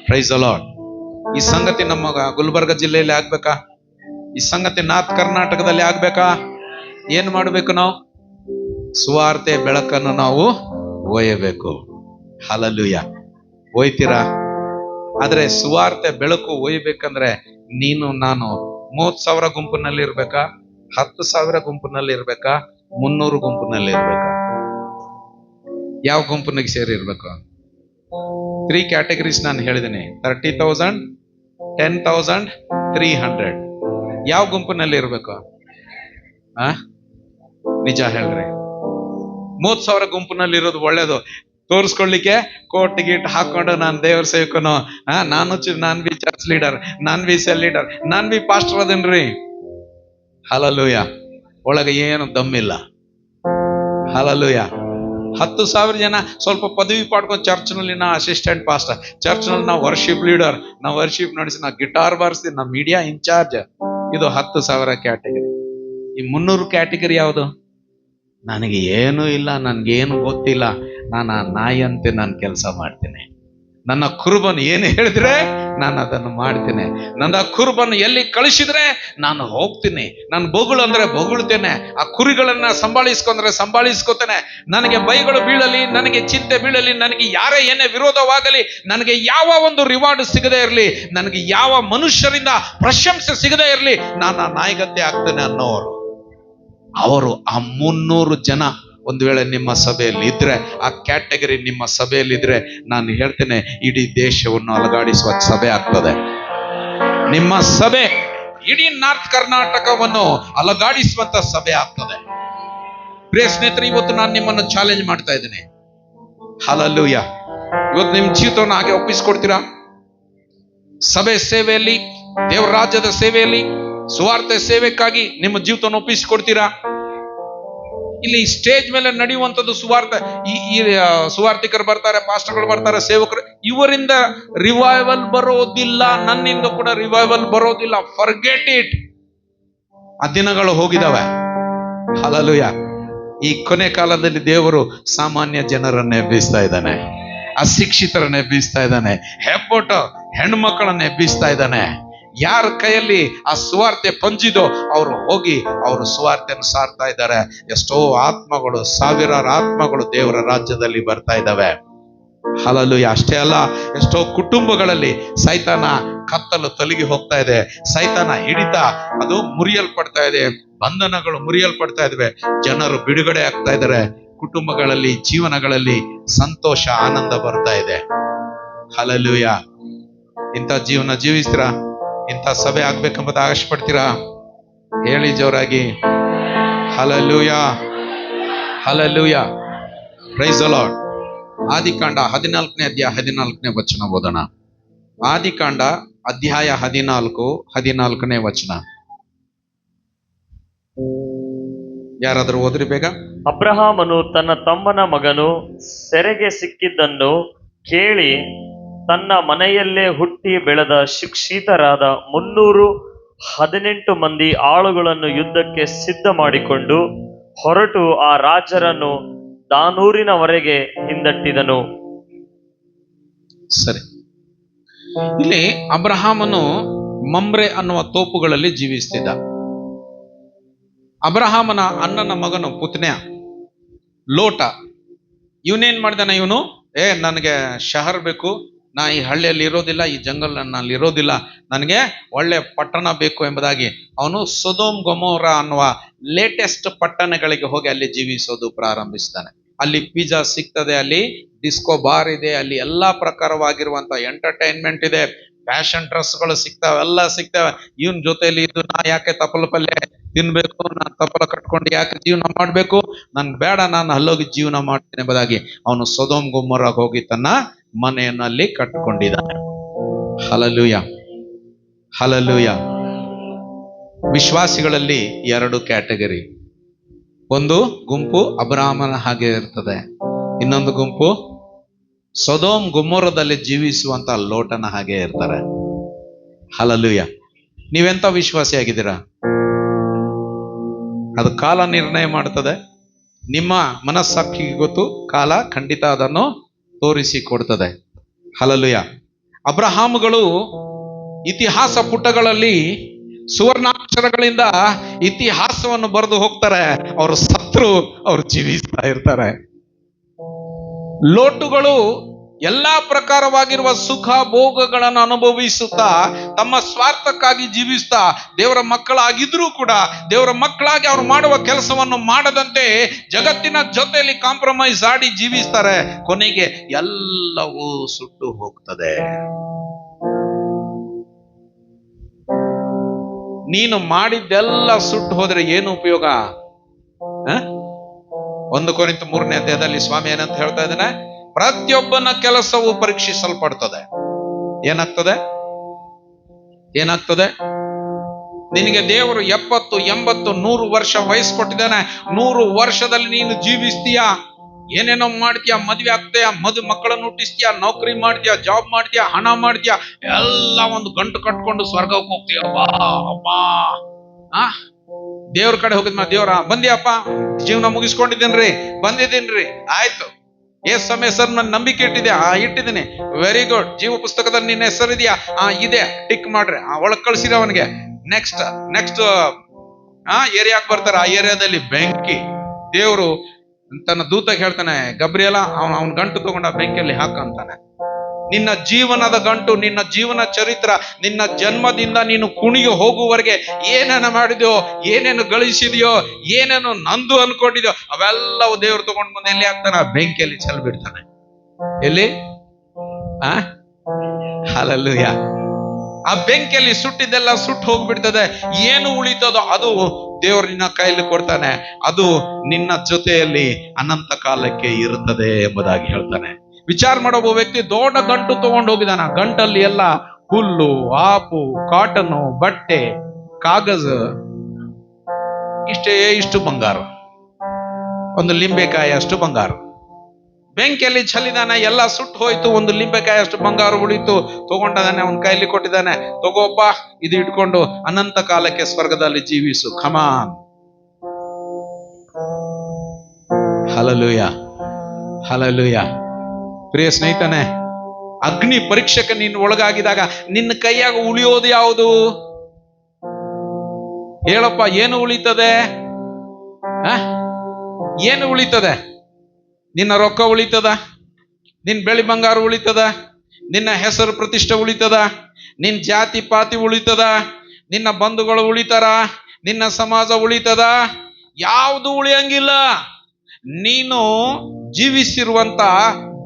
praise the Lord. ಈ ಸಂಗತಿ ನಮ್ಮ ಗುಲ್ಬರ್ಗ ಜಿಲ್ಲೆಯಲ್ಲಿ ಆಗ್ಬೇಕಾ? ಈ ಸಂಗತಿ ನಾರ್ತ್ ಕರ್ನಾಟಕದಲ್ಲಿ ಆಗ್ಬೇಕಾ? ಏನ್ ಮಾಡ್ಬೇಕು ನಾವು? ಸುವಾರ್ತೆ ಬೆಳಕನ್ನು ನಾವು ಒಯ್ಯಬೇಕು. ಹಲ್ಲೆಲೂಯ. ಒಯ್ತೀರಾ? ಆದ್ರೆ ಸುವಾರ್ತೆ ಬೆಳಕು ಒಯ್ಯಬೇಕಂದ್ರೆ ನೀನು ನಾನು 30,000 ಗುಂಪಿನಲ್ಲಿ ಇರ್ಬೇಕಾ? 10,000 ಗುಂಪಿನಲ್ಲಿ ಇರ್ಬೇಕಾ? 300 ಗುಂಪಿನಲ್ಲಿ ಇರ್ಬೇಕಾ? ಯಾವ ಗುಂಪಿನಿಗೆ ಸೇರಿರ್ಬೇಕು? 3 ಕ್ಯಾಟಗರೀಸ್ ನಾನು ಹೇಳಿದ್ದೀನಿ. 30,000, 10,000, 300. ಯಾವ ಗುಂಪಿನಲ್ಲಿ ಇರ್ಬೇಕು? ನಿಜ ಹೇಳ್ರಿ. 30,000 ಗುಂಪಿನಲ್ಲಿ ಇರೋದು ಒಳ್ಳೇದು. ತೋರಿಸ್ಕೊಳ್ಳಿಕ್ಕೆ ಕೋಟ್ ಗೀಟ್ ಹಾಕೊಂಡು ನಾನು ದೇವ್ರ ಸೇವಕನು, ನಾನ್ ಬಿ ಚರ್ಚ್ ಲೀಡರ್, ನಾನ್ ಬಿ ಸೆಲ್ ಲೀಡರ್, ನಾನ್ ಬಿ ಪಾಸ್ಟರ್ ಅದನ್ರಿ. ಹಲ್ಲೆಲೂಯ. ಒಳಗೆ ಏನು ದಮ್ಮಿಲ್ಲ. ಹಲ್ಲೆಲೂಯ. 10,000 ಜನ ಸ್ವಲ್ಪ ಪದವಿ ಪಡ್ಕೊಂಡು ಚರ್ಚ್ನಲ್ಲಿ ನಾ ಅಸಿಸ್ಟೆಂಟ್ ಪಾಸ್ಟರ್, ಚರ್ಚ್ನಲ್ಲಿ ನಾವು ವರ್ಷಿಪ್ ಲೀಡರ್, ನಾವು ವರ್ಷಿಪ್ ನಡೆಸಿ, ನಾವು ಗಿಟಾರ್ ಬಾರಿಸ್ತೀವಿ, ನಾವು ಮೀಡಿಯಾ ಇನ್ಚಾರ್ಜ್. ಇದು 10,000 ಕ್ಯಾಟಗರಿ. ಈ 300 ಕ್ಯಾಟಗರಿ ಯಾವುದು? ನನಗೆ ಏನೂ ಇಲ್ಲ, ನನ್ಗೇನು ಗೊತ್ತಿಲ್ಲ, ನಾನು ಆ ನಾಯಿಯಂತೆ ನಾನು ಕೆಲಸ ಮಾಡ್ತೇನೆ. ನನ್ನ ಕುರುಬನು ಏನು ಹೇಳಿದ್ರೆ ನಾನು ಅದನ್ನು ಮಾಡ್ತೇನೆ. ನನ್ನ ಕುರುಬನು ಎಲ್ಲಿ ಕಳಿಸಿದ್ರೆ ನಾನು ಹೋಗ್ತೀನಿ. ನಾನು ಬೊಗಳು ಅಂದ್ರೆ ಬೊಗಳ್ತೇನೆ. ಆ ಕುರಿಗಳನ್ನ ಸಂಭಾಳಿಸ್ಕೊತೇನೆ. ನನಗೆ ಬೈಗಳು ಬೀಳಲಿ, ನನಗೆ ಚಿಂತೆ ಬೀಳಲಿ, ನನಗೆ ಯಾರೇ ಏನೇ ವಿರೋಧವಾಗಲಿ, ನನಗೆ ಯಾವ ಒಂದು ರಿವಾರ್ಡ್ ಸಿಗದೇ ಇರಲಿ, ನನಗೆ ಯಾವ ಮನುಷ್ಯರಿಂದ ಪ್ರಶಂಸೆ ಸಿಗದೇ ಇರಲಿ, ನಾನು ಆ ನಾಯಿಗತ್ತೆ ಆಗ್ತೇನೆ ಅನ್ನೋರು. ಅವರು ಆ 300 ಜನ ಒಂದು ವೇಳೆ ನಿಮ್ಮ ಸಭೆಯಲ್ಲಿ ಇದ್ರೆ, ಆ ಕ್ಯಾಟಗರಿ ನಿಮ್ಮ ಸಭೆಯಲ್ಲಿ ಇದ್ರೆ, ನಾನು ಹೇಳ್ತೇನೆ ಇಡೀ ದೇಶವನ್ನು ಅಲಗಾಡಿಸುವ ಸಭೆ ಆಗ್ತದೆ. ನಿಮ್ಮ ಸಭೆ ಇಡೀ ನಾರ್ತ್ ಕರ್ನಾಟಕವನ್ನು ಅಲಗಾಡಿಸುವಂತ ಸಭೆ ಆಗ್ತದೆ. ಪ್ರಿಯ ಸ್ನೇಹಿತರೆ, ಇವತ್ತು ನಾನು ನಿಮ್ಮನ್ನು ಚಾಲೆಂಜ್ ಮಾಡ್ತಾ ಇದ್ದೇನೆ. ಹಲ್ಲೆಲೂಯ. ಇವತ್ತು ನಿಮ್ಮ ಜೀವಿತವನ್ನು ಹಾಗೆ ಒಪ್ಪಿಸ್ಕೊಡ್ತೀರಾ? ಸಭೆ ಸೇವೆಯಲ್ಲಿ, ದೇವರ ರಾಜ್ಯದ ಸೇವೆಯಲ್ಲಿ, ಸುವಾರ್ತೆ ಸೇವೆಕ್ಕಾಗಿ ನಿಮ್ಮ ಜೀವಿತವನ್ನು ಒಪ್ಪಿಸಿಕೊಡ್ತೀರಾ? ಇಲ್ಲಿ ಸ್ಟೇಜ್ ಮೇಲೆ ನಡೆಯುವಂಥದ್ದು ಸುವಾರ್ತೆ. ಈ ಸುವಾರ್ತಿಕರು ಬರ್ತಾರೆ, ಪಾಸ್ಟರ್ಗಳು ಬರ್ತಾರೆ, ಸೇವಕರು, ಇವರಿಂದ ರಿವೈವಲ್ ಬರೋದಿಲ್ಲ. ನನ್ನಿಂದ ಕೂಡ ರಿವೈವಲ್ ಬರೋದಿಲ್ಲ. Forget it. ಆ ದಿನಗಳು ಹೋಗಿದಾವೆ. ಹಲ್ಲೆಲೂಯ. ಈ ಕೊನೆ ಕಾಲದಲ್ಲಿ ದೇವರು ಸಾಮಾನ್ಯ ಜನರನ್ನ ಎಬ್ಬಿಸ್ತಾ ಇದ್ದಾನೆ. ಅಶಿಕ್ಷಿತರನ್ನ ಎಬ್ಬಿಸ್ತಾ ಇದ್ದಾನೆ. ಹೆಬ್ಬೊಟ್ಟ ಹೆಣ್ಮಕ್ಕಳನ್ನ ಎಬ್ಬಿಸ್ತಾ ಇದ್ದಾನೆ. ಯಾರ ಕೈಯಲ್ಲಿ ಆ ಸುವಾರ್ತೆ ಪಂಜಿದೋ ಅವರು ಹೋಗಿ ಅವರು ಸುವಾರ್ತೆಯನ್ನು ಸಾರ್ತಾ ಇದ್ದಾರೆ. ಎಷ್ಟೋ ಆತ್ಮಗಳು, ಸಾವಿರಾರು ಆತ್ಮಗಳು ದೇವರ ರಾಜ್ಯದಲ್ಲಿ ಬರ್ತಾ ಇದ್ದಾವೆ. ಹಲ್ಲೆಲೂಯ. ಅಷ್ಟೇ ಅಲ್ಲ, ಎಷ್ಟೋ ಕುಟುಂಬಗಳಲ್ಲಿ ಸೈತಾನ ಕತ್ತಲು ತೊಲಗಿ ಹೋಗ್ತಾ ಇದೆ. ಸೈತಾನ ಹಿಡಿತ ಅದು ಮುರಿಯಲ್ಪಡ್ತಾ ಇದೆ. ಬಂಧನಗಳು ಮುರಿಯಲ್ಪಡ್ತಾ ಇದಾವೆ. ಜನರು ಬಿಡುಗಡೆ ಆಗ್ತಾ ಇದ್ದಾರೆ. ಕುಟುಂಬಗಳಲ್ಲಿ, ಜೀವನಗಳಲ್ಲಿ ಸಂತೋಷ, ಆನಂದ ಬರ್ತಾ ಇದೆ. ಹಲ್ಲೆಲೂಯ. ಇಂಥ ಜೀವನ ಜೀವಿಸ್ತೀರಾ? ಇಂಥ ಸಭೆ ಆಗ್ಬೇಕೆಂಬುದು ಆಶೆ ಪಡ್ತೀರಾ? ಹೇಳಿ ಜೋರಾಗಿ, hallelujah, hallelujah, praise the Lord. ಆದಿಕಾಂಡ 14ನೇ ಅಧ್ಯಾಯ 14ನೇ ವಚನ ಓದೋಣ. ಆದಿಕಾಂಡ ಅಧ್ಯಾಯ 14ನೇ ವಚನ. ಯಾರಾದರೂ ಓದ್ರಿ ಬೇಗ. ಅಬ್ರಹಾಮನು ತನ್ನ ತಮ್ಮನ ಮಗನು ಸೆರೆಗೆ ಸಿಕ್ಕಿದ್ದನ್ನು ಕೇಳಿ ತನ್ನ ಮನೆಯಲ್ಲೇ ಹುಟ್ಟಿ ಬೆಳೆದ ಶಿಕ್ಷಿತರಾದ 318 ಮಂದಿ ಆಳುಗಳನ್ನು ಯುದ್ಧಕ್ಕೆ ಸಿದ್ಧ ಮಾಡಿಕೊಂಡು ಹೊರಟು ಆ ರಾಜರನ್ನು ದಾನೂರಿನವರೆಗೆ ಹಿಂದಟ್ಟಿದನು. ಸರಿ, ಇಲ್ಲಿ ಅಬ್ರಹಾಮನು ಮಮ್ರೆ ಅನ್ನುವ ತೋಪುಗಳಲ್ಲಿ ಜೀವಿಸ್ತಿದ್ದ. ಅಬ್ರಹಾಮನ ಅಣ್ಣನ ಮಗನು ಪುತ್ನ್ಯ ಲೋಟ, ಇವನೇನ್ ಮಾಡಿದಾನೆ? ಇವನು ನನಗೆ ಶಹರ್ ಬೇಕು, ನಾ ಈ ಹಳ್ಳಿಯಲ್ಲಿ ಇರೋದಿಲ್ಲ, ಈ ಜಂಗಲ್ನಲ್ಲಿ ಇರೋದಿಲ್ಲ, ನನಗೆ ಒಳ್ಳೆ ಪಟ್ಟಣ ಬೇಕು ಎಂಬುದಾಗಿ ಅವನು ಸೊದೋಮ್ ಗೊಮೋರ ಅನ್ನುವ ಲೇಟೆಸ್ಟ್ ಪಟ್ಟಣಗಳಿಗೆ ಹೋಗಿ ಅಲ್ಲಿ ಜೀವಿಸೋದು ಪ್ರಾರಂಭಿಸ್ತಾನೆ. ಅಲ್ಲಿ ಪಿಜ್ಜಾ ಸಿಗ್ತದೆ, ಅಲ್ಲಿ ಡಿಸ್ಕೋ ಬಾರ್ ಇದೆ, ಅಲ್ಲಿ ಎಲ್ಲಾ ಪ್ರಕಾರವಾಗಿರುವಂತ ಎಂಟರ್ಟೈನ್ಮೆಂಟ್ ಇದೆ, ಫ್ಯಾಷನ್ ಡ್ರೆಸ್ಗಳು ಸಿಗ್ತಾವೆ, ಎಲ್ಲ ಸಿಗ್ತವೆ. ಇವನ್ ಜೊತೆಯಲ್ಲಿ ಇದ್ದು ನಾ ಯಾಕೆ ತಪ್ಪಲ ಪಲ್ಯ ತಿನ್ಬೇಕು, ನಾನು ತಪ್ಪಲ ಕಟ್ಕೊಂಡು ಯಾಕೆ ಜೀವನ ಮಾಡ್ಬೇಕು, ನನ್ ಬೇಡ, ನಾನು ಅಲ್ಲೋಗಿ ಜೀವನ ಮಾಡ್ತೀನಿ ಎಂಬುದಾಗಿ ಅವನು ಸೊದೋಮ್ ಗೊಮೋರಾಗ ಹೋಗಿ ತನ್ನ ಮನೆಯಲ್ಲಿ ಕಟ್ಟಿಕೊಂಡಿದ್ದಾನೆ. Hallelujah, hallelujah. ವಿಶ್ವಾಸಿಗಳಲ್ಲಿ 2 ಕ್ಯಾಟಗರಿ. ಒಂದು ಗುಂಪು ಅಬ್ರಹಾಮನ ಹಾಗೆ ಇರ್ತದೆ, ಇನ್ನೊಂದು ಗುಂಪು ಸೊದೋಮ್ ಗೊಮೋರದಲ್ಲಿ ಜೀವಿಸುವಂತ ಲೋಟನ ಹಾಗೆ ಇರ್ತಾರೆ. ಹಲ್ಲೆಲೂಯಾ. ನೀವೆಂತ ವಿಶ್ವಾಸಿ ಆಗಿದ್ದೀರಾ? ಅದು ಕಾಲ ನಿರ್ಣಯ ಮಾಡ್ತದೆ. ನಿಮ್ಮ ಮನಸ್ಸಾಕ್ಷಿಗೆ ಗೊತ್ತು, ಕಾಲ ಖಂಡಿತ ಅದನ್ನು ತೋರಿಸಿ ಕೊಡ್ತದೆ. ಹಲ್ಲೆಲೂಯಾ. ಅಬ್ರಹಾಮುಗಳು ಇತಿಹಾಸ ಪುಟಗಳಲ್ಲಿ ಸುವರ್ಣಾಕ್ಷರಗಳಿಂದ ಇತಿಹಾಸವನ್ನು ಬರೆದು ಹೋಗ್ತಾರೆ. ಅವರು ಸತ್ರು, ಅವರು ಜೀವಿಸ್ತಾ ಇರ್ತಾರೆ. ಲೋಟುಗಳು ಎಲ್ಲಾ ಪ್ರಕಾರವಾಗಿರುವ ಸುಖ ಭೋಗಗಳನ್ನು ಅನುಭವಿಸುತ್ತಾ ತಮ್ಮ ಸ್ವಾರ್ಥಕ್ಕಾಗಿ ಜೀವಿಸ್ತಾ ದೇವರ ಮಕ್ಕಳಾಗಿದ್ರೂ ಕೂಡ ದೇವರ ಮಕ್ಕಳಾಗಿ ಅವ್ರು ಮಾಡುವ ಕೆಲಸವನ್ನು ಮಾಡದಂತೆ ಜಗತ್ತಿನ ಜೊತೆಯಲ್ಲಿ ಕಾಂಪ್ರಮೈಸ್ ಆಡಿ ಜೀವಿಸ್ತಾರೆ. ಕೊನೆಗೆ ಎಲ್ಲವೂ ಸುಟ್ಟು ಹೋಗ್ತದೆ. ನೀನು ಮಾಡಿದ್ದೆಲ್ಲ ಸುಟ್ಟು ಹೋದ್ರೆ ಏನು ಉಪಯೋಗ? 1 ಕೊರಿಂಥ 3ನೇ ಅಧ್ಯಾಯದಲ್ಲಿ ಸ್ವಾಮಿ ಏನಂತ ಹೇಳ್ತಾ ಇದ್ದಾನೆ? ಪ್ರತಿಯೊಬ್ಬನ ಕೆಲಸವು ಪರೀಕ್ಷಿಸಲ್ಪಡ್ತದೆ. ಏನಾಗ್ತದೆ? ನಿನಗೆ ದೇವರು 70, 80, 100 ವರ್ಷ ವಯಸ್ಸು ಕೊಟ್ಟಿದ್ದಾನೆ. 100 ವರ್ಷದಲ್ಲಿ ನೀನು ಜೀವಿಸ್ತೀಯಾ, ಏನೇನೋ ಮಾಡ್ತೀಯಾ, ಮದ್ವೆ ಆಗ್ತೀಯಾ, ಮಕ್ಕಳನ್ನು ಹುಟ್ಟಿಸ್ತೀಯಾ, ನೌಕರಿ ಮಾಡ್ತೀಯಾ, ಜಾಬ್ ಮಾಡ್ತೀಯಾ, ಹಣ ಮಾಡ್ತೀಯಾ, ಎಲ್ಲ ಒಂದು ಗಂಟು ಕಟ್ಕೊಂಡು ಸ್ವರ್ಗಕ್ಕೆ ಹೋಗ್ತೀಯ. ದೇವ್ರ ಕಡೆ ಹೋಗಿದ್ಮ, ದೇವ್ರ ಬಂದಿಯಪ್ಪ, ಜೀವನ ಮುಗಿಸ್ಕೊಂಡಿದ್ದೇನ್ರಿ, ಬಂದಿದ್ದೀನ್ರಿ, ಆಯ್ತು, ಏಸ್ ಸಮಯ ಸರ್ ನನ್ನ ನಂಬಿಕೆ ಇಟ್ಟಿದ್ಯಾ? ಇಟ್ಟಿದ್ದೀನಿ, ವೆರಿ ಗುಡ್. ಜೀವ ಪುಸ್ತಕದಲ್ಲಿ ನಿನ್ನ ಹೆಸರಿದೆಯಾ? ಇದೆ, ಟಿಕ್ ಮಾಡ್ರಿ. ಒಳಗ್ ಕಳ್ಸಿರ ಅವನಿಗೆ. ನೆಕ್ಸ್ಟ್ ಏರಿಯಾಕ್ ಬರ್ತಾರೆ. ಆ ಏರಿಯಾದಲ್ಲಿ ಬೆಂಕಿ. ದೇವ್ರು ತನ್ನ ದೂತಗೆ ಹೇಳ್ತಾನೆ, ಗಬ್ರಿಯಲ ಅವನ ಗಂಟು ತಗೊಂಡ ಬೆಂಕಿಯಲ್ಲಿ ಹಾಕಂತಾನೆ. ನಿನ್ನ ಜೀವನದ ಗಂಟು, ನಿನ್ನ ಜೀವನ ಚರಿತ್ರ, ನಿನ್ನ ಜನ್ಮದಿಂದ ನೀನು ಕುಣಿಗೆ ಹೋಗುವವರೆಗೆ ಏನೇನು ಮಾಡಿದ್ಯೋ, ಏನೇನು ಗಳಿಸಿದ್ಯೋ, ಏನೇನು ನಂದು ಅನ್ಕೊಂಡಿದ್ಯೋ ಅವೆಲ್ಲವೂ ದೇವ್ರು ತಗೊಂಡು ಬಂದು ಎಲ್ಲಿ ಹಾಕ್ತಾನೆ? ಬೆಂಕಿಯಲ್ಲಿ ಚೆಲ್ ಬಿಡ್ತಾನೆ. ಎಲ್ಲಿ? ಹಲ್ಲೆಲೂಯಾ. ಆ ಬೆಂಕಿಯಲ್ಲಿ ಸುಟ್ಟಿದ್ದೆಲ್ಲ ಸುಟ್ಟು ಹೋಗ್ಬಿಡ್ತದೆ. ಏನು ಉಳಿತದೋ ಅದು ದೇವರು ನಿನ್ನ ಕೈಯಲ್ಲಿ ಕೊಡ್ತಾನೆ. ಅದು ನಿನ್ನ ಜೊತೆಯಲ್ಲಿ ಅನಂತ ಕಾಲಕ್ಕೆ ಇರುತ್ತದೆ ಎಂಬುದಾಗಿ ಹೇಳ್ತಾನೆ. ವಿಚಾರ ಮಾಡೋ ಒಬ್ಬ ವ್ಯಕ್ತಿ ದೊಡ್ಡ ಗಂಟು ತಗೊಂಡು ಹೋಗಿದಾನ. ಗಂಟಲ್ಲಿ ಎಲ್ಲ ಹುಲ್ಲು, ಆಪು, ಕಾಟನು, ಬಟ್ಟೆ, ಕಾಗಜ, ಇಷ್ಟು ಬಂಗಾರ, ಒಂದು ಲಿಂಬೆಕಾಯಿ ಅಷ್ಟು ಬಂಗಾರ. ಬೆಂಕಿಯಲ್ಲಿ ಚಲಿದಾನೆ, ಎಲ್ಲ ಸುಟ್ಟು ಹೋಯ್ತು. ಒಂದು ಲಿಂಬೆಕಾಯಿ ಅಷ್ಟು ಬಂಗಾರ ಉಳಿತು. ತಗೊಂಡದಾನೆ, ಅವನ ಕೈಯಲ್ಲಿ ಕೊಟ್ಟಿದ್ದಾನೆ, ತಗೋಪ್ಪ, ಇದು ಇಟ್ಕೊಂಡು ಅನಂತ ಕಾಲಕ್ಕೆ ಸ್ವರ್ಗದಲ್ಲಿ ಜೀವಿಸು. ಕಮಾನ್. Hallelujah, hallelujah. ಪ್ರಿಯ ಸ್ನೇಹಿತನೇ, ಅಗ್ನಿ ಪರೀಕ್ಷೆಗೆ ನೀನು ಒಳಗಾಗಿದಾಗ ನಿನ್ನ ಕೈಯಾಗ ಉಳಿಯೋದು ಯಾವುದು? ಹೇಳಪ್ಪ, ಏನು ಉಳಿತದೆ? ಏನು ಉಳಿತದೆ? ನಿನ್ನ ರೊಕ್ಕ ಉಳಿತದ? ನಿನ್ನ ಬೆಳ್ಳಿ ಬಂಗಾರ ಉಳಿತದ? ನಿನ್ನ ಹೆಸರು ಪ್ರತಿಷ್ಠೆ ಉಳಿತದ? ನಿನ್ನ ಜಾತಿ ಪಾತಿ ಉಳಿತದ? ನಿನ್ನ ಬಂಧುಗಳು ಉಳಿತಾರ? ನಿನ್ನ ಸಮಾಜ ಉಳಿತದ? ಯಾವುದು ಉಳಿಯಂಗಿಲ್ಲ. ನೀನು ಜೀವಿಸಿರುವಂತ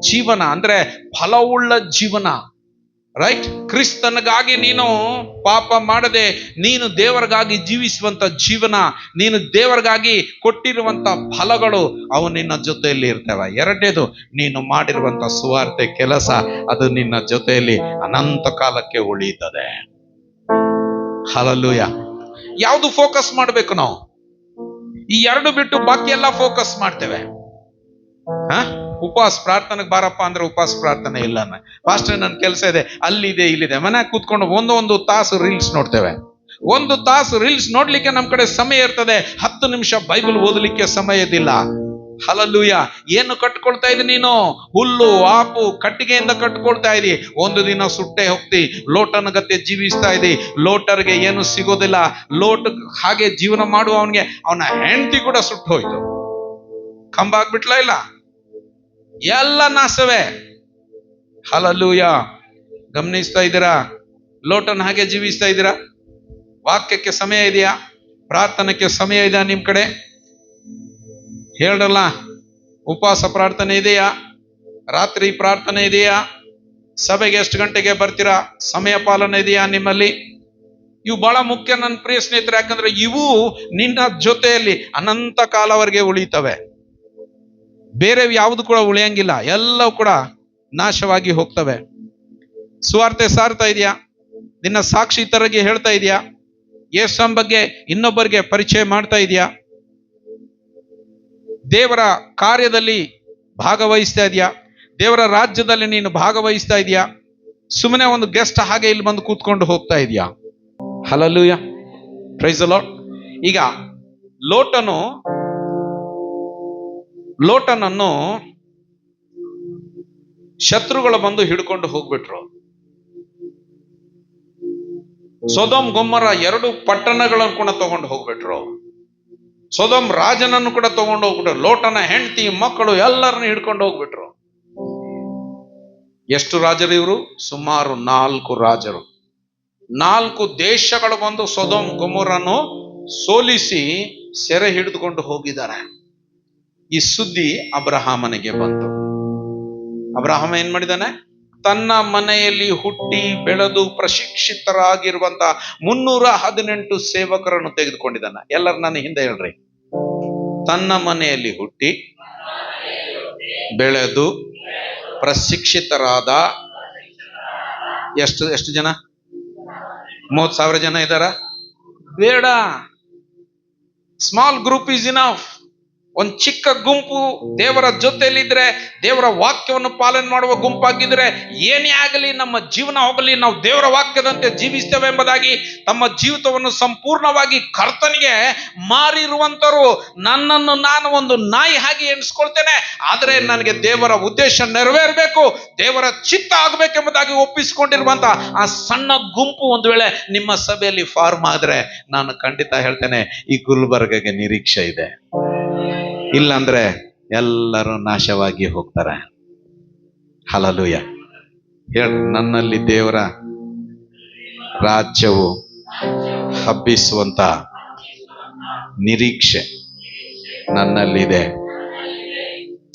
ಜೀವನ ಅಂದ್ರೆ ಫಲವುಳ್ಳ ಜೀವನ, ರೈಟ್? ಕ್ರಿಸ್ತನಿಗಾಗಿ ನೀನು ಪಾಪ ಮಾಡದೆ ನೀನು ದೇವರಿಗಾಗಿ ಜೀವಿಸುವಂತ ಜೀವನ, ನೀನು ದೇವರಿಗಾಗಿ ಕೊಟ್ಟಿರುವಂತ ಫಲಗಳು ಅವು ನಿನ್ನ ಜೊತೆಯಲ್ಲಿ ಇರ್ತವೆ. ಎರಡನೇದು, ನೀನು ಮಾಡಿರುವಂತ ಸುವಾರ್ತೆ ಕೆಲಸ ಅದು ನಿನ್ನ ಜೊತೆಯಲ್ಲಿ ಅನಂತ ಕಾಲಕ್ಕೆ ಉಳಿಯುತ್ತದೆ. ಹಲ್ಲೆಲೂಯಾ. ಯಾವುದು ಫೋಕಸ್ ಮಾಡಬೇಕು ನಾವು? ಈ ಎರಡು ಬಿಟ್ಟು ಬಾಕಿ ಎಲ್ಲ ಫೋಕಸ್ ಮಾಡ್ತೇವೆ. ಉಪವಾಸ ಪ್ರಾರ್ಥನೆಗೆ ಬಾರಪ್ಪ ಅಂದ್ರೆ ಉಪವಾಸ ಪ್ರಾರ್ಥನೆ ಇಲ್ಲ. ಪಾಸ್ಟರ್ ನನ್ನ ಕೆಲಸ ಇದೆ, ಅಲ್ಲಿದೆ ಇಲ್ಲಿದೆ. ಮನ್ಯಾಗ ಕೂತ್ಕೊಂಡು ಒಂದು ತಾಸು ರೀಲ್ಸ್ ನೋಡ್ತೇವೆ. 1 ತಾಸು ರೀಲ್ಸ್ ನೋಡ್ಲಿಕ್ಕೆ ನಮ್ ಕಡೆ ಸಮಯ ಇರ್ತದೆ, 10 ನಿಮಿಷ ಬೈಬಲ್ ಓದಲಿಕ್ಕೆ ಸಮಯ ಇದಿಲ್ಲ. ಹಲ್ಲೆಲೂಯಾ. ಏನು ಕಟ್ಕೊಳ್ತಾ ಇದ್ದಿ ನೀನು? ಹುಲ್ಲು ಆಪು ಕಟ್ಟಿಗೆಯಿಂದ ಕಟ್ಕೊಳ್ತಾ ಇದ್ದಿ. ಒಂದು ದಿನ ಸುಟ್ಟೆ ಹೋಗ್ತಿ. ಲೋಟನ ಗತೆ ಜೀವಿಸ್ತಾ ಇದ್ದಿ. ಲೋಟರ್ಗೆ ಏನು ಸಿಗೋದಿಲ್ಲ. ಲೋಟ್ ಹಾಗೆ ಜೀವನ ಮಾಡುವ ಅವನ ಹೆಂಡತಿ ಕೂಡ ಸುಟ್ಟು ಹೋಯ್ತು. ಕಂಬ ಆಗ್ಬಿಟ್ಲ ಇಲ್ಲ, ಎಲ್ಲ ನಾಶವೇ. ಹಲ್ಲೆಲೂಯಾ. ಗಮನಿಸ್ತಾ ಇದ್ದೀರಾ? ಲೋಟನ ಹಾಗೆ ಜೀವಿಸ್ತಾ ಇದ್ದೀರಾ? ವಾಕ್ಯಕ್ಕೆ ಸಮಯ ಇದೆಯಾ? ಪ್ರಾರ್ಥನೆಗೆ ಸಮಯ ಇದೆಯಾ ನಿಮ್ ಕಡೆ? ಹೇಳಲ್ಲ. ಉಪವಾಸ ಪ್ರಾರ್ಥನೆ ಇದೆಯಾ? ರಾತ್ರಿ ಪ್ರಾರ್ಥನೆ ಇದೆಯಾ? ಸಭೆಗೆ ಎಷ್ಟು ಗಂಟೆಗೆ ಬರ್ತೀರಾ? ಸಮಯ ಪಾಲನೆ ಇದೆಯಾ ನಿಮ್ಮಲ್ಲಿ? ಇವು ಬಹಳ ಮುಖ್ಯ ನನ್ನ ಪ್ರಿಯ ಸ್ನೇಹಿತರೆ. ಯಾಕಂದ್ರೆ ಇವು ನಿನ್ನ ಜೊತೆಯಲ್ಲಿ ಅನಂತ ಕಾಲವರೆಗೆ ಉಳಿತವೆ. ಬೇರೆ ಯಾವುದು ಕೂಡ ಉಳಿಯಂಗಿಲ್ಲ, ಎಲ್ಲವೂ ಕೂಡ ನಾಶವಾಗಿ ಹೋಗ್ತವೆ. ಸುವಾರ್ತೆ ಸಾರ್ತಾ ಇದೆಯಾ? ನಿನ್ನ ಸಾಕ್ಷಿ ತರಗೆ ಹೇಳ್ತಾ ಇದೆಯಾ? ಯೇಸುವಿನ ಬಗ್ಗೆ ಇನ್ನೊಬ್ಬರಿಗೆ ಪರಿಚಯ ಮಾಡ್ತಾ ಇದೆಯಾ? ದೇವರ ಕಾರ್ಯದಲ್ಲಿ ಭಾಗವಹಿಸ್ತಾ ಇದೆಯಾ? ದೇವರ ರಾಜ್ಯದಲ್ಲಿ ನೀನು ಭಾಗವಹಿಸ್ತಾ ಇದೆಯಾ? ಸುಮ್ಮನೆ ಒಂದು ಗೆಸ್ಟ್ ಹಾಗೆ ಇಲ್ಲಿ ಬಂದು ಕೂತ್ಕೊಂಡು ಹೋಗ್ತಾ ಇದೆಯಾ? ಹಲ್ಲೆಲೂಯಾ. Praise the Lord. ಈಗ ಲೋಟನನ್ನು ಶತ್ರುಗಳು ಬಂದು ಹಿಡ್ಕೊಂಡು ಹೋಗ್ಬಿಟ್ರು. ಸೊದೋಮ್ ಗೊಮೋರ 2 ಪಟ್ಟಣಗಳನ್ನು ಕೂಡ ತಗೊಂಡು ಹೋಗ್ಬಿಟ್ರು. ಸೊದೋಮ್ ರಾಜನನ್ನು ಕೂಡ ತಗೊಂಡು ಹೋಗ್ಬಿಟ್ರು. ಲೋಟನ ಹೆಂಡತಿ ಮಕ್ಕಳು ಎಲ್ಲರನ್ನು ಹಿಡ್ಕೊಂಡು ಹೋಗ್ಬಿಟ್ರು. ಎಷ್ಟು ರಾಜರು ಇವರು? ಸುಮಾರು 4 ರಾಜರು. 4 ದೇಶಗಳು ಬಂದು ಸೊದೋಮ್ ಗೊಮೋರನ್ನು ಸೋಲಿಸಿ ಸೆರೆ ಹಿಡಿದುಕೊಂಡು ಹೋಗಿದ್ದಾರೆ. ಈ ಸುದ್ದಿ ಅಬ್ರಹಾಮನಿಗೆ ಬಂತು. ಅಬ್ರಹಾಮ ಏನ್ ಮಾಡಿದಾನೆ? ತನ್ನ ಮನೆಯಲ್ಲಿ ಹುಟ್ಟಿ ಬೆಳೆದು ಪ್ರಶಿಕ್ಷಿತರಾಗಿರುವಂತ 318 ಸೇವಕರನ್ನು ತೆಗೆದುಕೊಂಡಿದ್ದಾನೆ. ಎಲ್ಲರೂ ನನ್ನ ಹಿಂದೆ ಹೇಳ್ರಿ. ತನ್ನ ಮನೆಯಲ್ಲಿ ಹುಟ್ಟಿ ಬೆಳೆದು ಪ್ರಶಿಕ್ಷಿತರಾದ ಎಷ್ಟು ಜನ? 30,000 ಜನ ಇದ್ದಾರ? ಬೇಡ. Small group is enough. ಒಂದು ಚಿಕ್ಕ ಗುಂಪು ದೇವರ ಜೊತೆಯಲ್ಲಿದ್ರೆ, ದೇವರ ವಾಕ್ಯವನ್ನು ಪಾಲನೆ ಮಾಡುವ ಗುಂಪಾಗಿದ್ರೆ, ಏನೇ ಆಗಲಿ ನಮ್ಮ ಜೀವನ ಹೋಗಲಿ, ನಾವು ದೇವರ ವಾಕ್ಯದಂತೆ ಜೀವಿಸ್ತೇವೆ ಎಂಬುದಾಗಿ ತಮ್ಮ ಜೀವಿತವನ್ನು ಸಂಪೂರ್ಣವಾಗಿ ಕರ್ತನಿಗೆ ಮಾರಿರುವಂತರು. ನನ್ನನ್ನು ನಾನು ಒಂದು ನಾಯಿ ಹಾಗೆ ಎಣಿಸ್ಕೊಳ್ತೇನೆ, ಆದರೆ ನನಗೆ ದೇವರ ಉದ್ದೇಶ ನೆರವೇರಬೇಕು, ದೇವರ ಚಿತ್ತ ಆಗಬೇಕೆಂಬುದಾಗಿ ಒಪ್ಪಿಸಿಕೊಂಡಿರುವಂತ ಆ ಸಣ್ಣ ಗುಂಪು ಒಂದು ವೇಳೆ ನಿಮ್ಮ ಸಭೆಯಲ್ಲಿ ಫಾರ್ಮ್ ಆದ್ರೆ, ನಾನು ಖಂಡಿತ ಹೇಳ್ತೇನೆ, ಈ ಗುಲ್ಬರ್ಗಗೆ ನಿರೀಕ್ಷೆ ಇದೆ. ಇಲ್ಲಾಂದ್ರೆ ಎಲ್ಲರೂ ನಾಶವಾಗಿ ಹೋಗ್ತಾರೆ. ಹಲ್ಲೆಲೂಯಾ. ಹೇಳಿ, ನನ್ನಲ್ಲಿ ದೇವರ ರಾಜ್ಯವು ಹಬ್ಬಿಸುವಂತ ನಿರೀಕ್ಷೆ ನನ್ನಲ್ಲಿದೆ.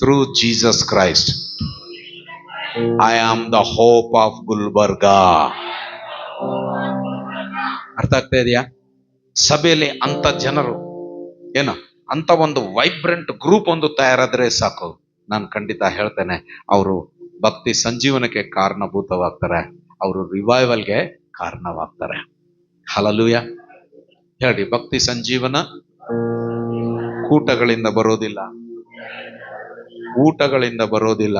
Through Jesus Christ I am the hope of Gulbarga. ಅರ್ಥ ಆಗ್ತಾ ಇದೆಯಾ? ಸಭೆಯಲ್ಲಿ ಅಂತ ಜನರು ಏನು ಅಂತ ಒಂದು ವೈಬ್ರೆಂಟ್ ಗ್ರೂಪ್ ಒಂದು ತಯಾರಾದ್ರೆ ಸಾಕು. ನಾನು ಖಂಡಿತ ಹೇಳ್ತೇನೆ, ಅವರು ಭಕ್ತಿ ಸಂಜೀವನಕ್ಕೆ ಕಾರಣಭೂತವಾಗ್ತಾರೆ, ಅವರು ರಿವೈವಲ್ಗೆ ಕಾರಣವಾಗ್ತಾರೆ. ಹಲ್ಲೆಲೂಯಾ. ಹೇಳಿ, ಭಕ್ತಿ ಸಂಜೀವನ ಕೂಟಗಳಿಂದ ಬರೋದಿಲ್ಲ, ಊಟಗಳಿಂದ ಬರೋದಿಲ್ಲ,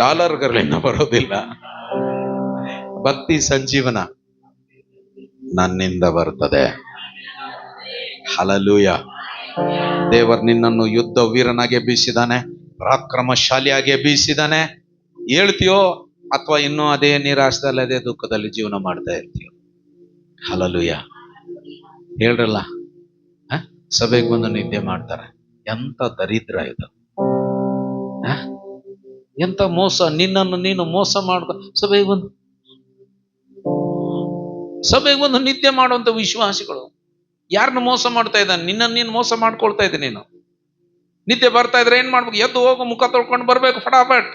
ಡಾಲರ್ಗಳಿಂದ ಬರೋದಿಲ್ಲ. ಭಕ್ತಿ ಸಂಜೀವನ ನನ್ನಿಂದ ಬರ್ತದೆ. ಹಲ್ಲೆಲೂಯಾ. ದೇವರು ನಿನ್ನನ್ನು ಯುದ್ಧ ವೀರನಾಗೆ ಬೀಸಿದಾನೆ, ಪರಾಕ್ರಮಶಾಲಿಯಾಗೆ ಬೀಸಿದಾನೆ. ಹೇಳ್ತೀಯೋ ಅಥವಾ ಇನ್ನೂ ಅದೇ ನಿರಾಶದಲ್ಲಿ, ಅದೇ ದುಃಖದಲ್ಲಿ ಜೀವನ ಮಾಡ್ತಾ ಇರ್ತೀಯೋ? ಹಲ್ಲೆಲೂಯಾ. ಹೇಳ್ರಲ್ಲ, ಸಭೆಗೆ ಬಂದು ನಿದ್ದೆ ಮಾಡ್ತಾರೆ. ಎಂತ ದರಿದ್ರ ಇದು! ಎಂತ ಮೋಸ! ನಿನ್ನನ್ನು ನೀನು ಮೋಸ ಮಾಡ್ಕೊ ಸಭೆಗೆ ಬಂದು ನಿದ್ದೆ ಮಾಡುವಂತ ವಿಶ್ವಾಸಿಗಳು. ಯಾರನ್ನು ಮೋಸ ಮಾಡ್ತಾ ಇದ್ದಾನೆ? ನಿನ್ನನ್ನು ನೀನು ಮೋಸ ಮಾಡ್ಕೊಳ್ತಾ ಇದ್ದೆ. ನೀನು ನಿದ್ದೆ ಬರ್ತಾ ಇದ್ರೆ ಏನ್ ಮಾಡ್ಬೇಕು? ಎದ್ದು ಹೋಗು, ಮುಖ ತೊಳ್ಕೊಂಡು ಬರ್ಬೇಕು ಫಟಾಫಟ್.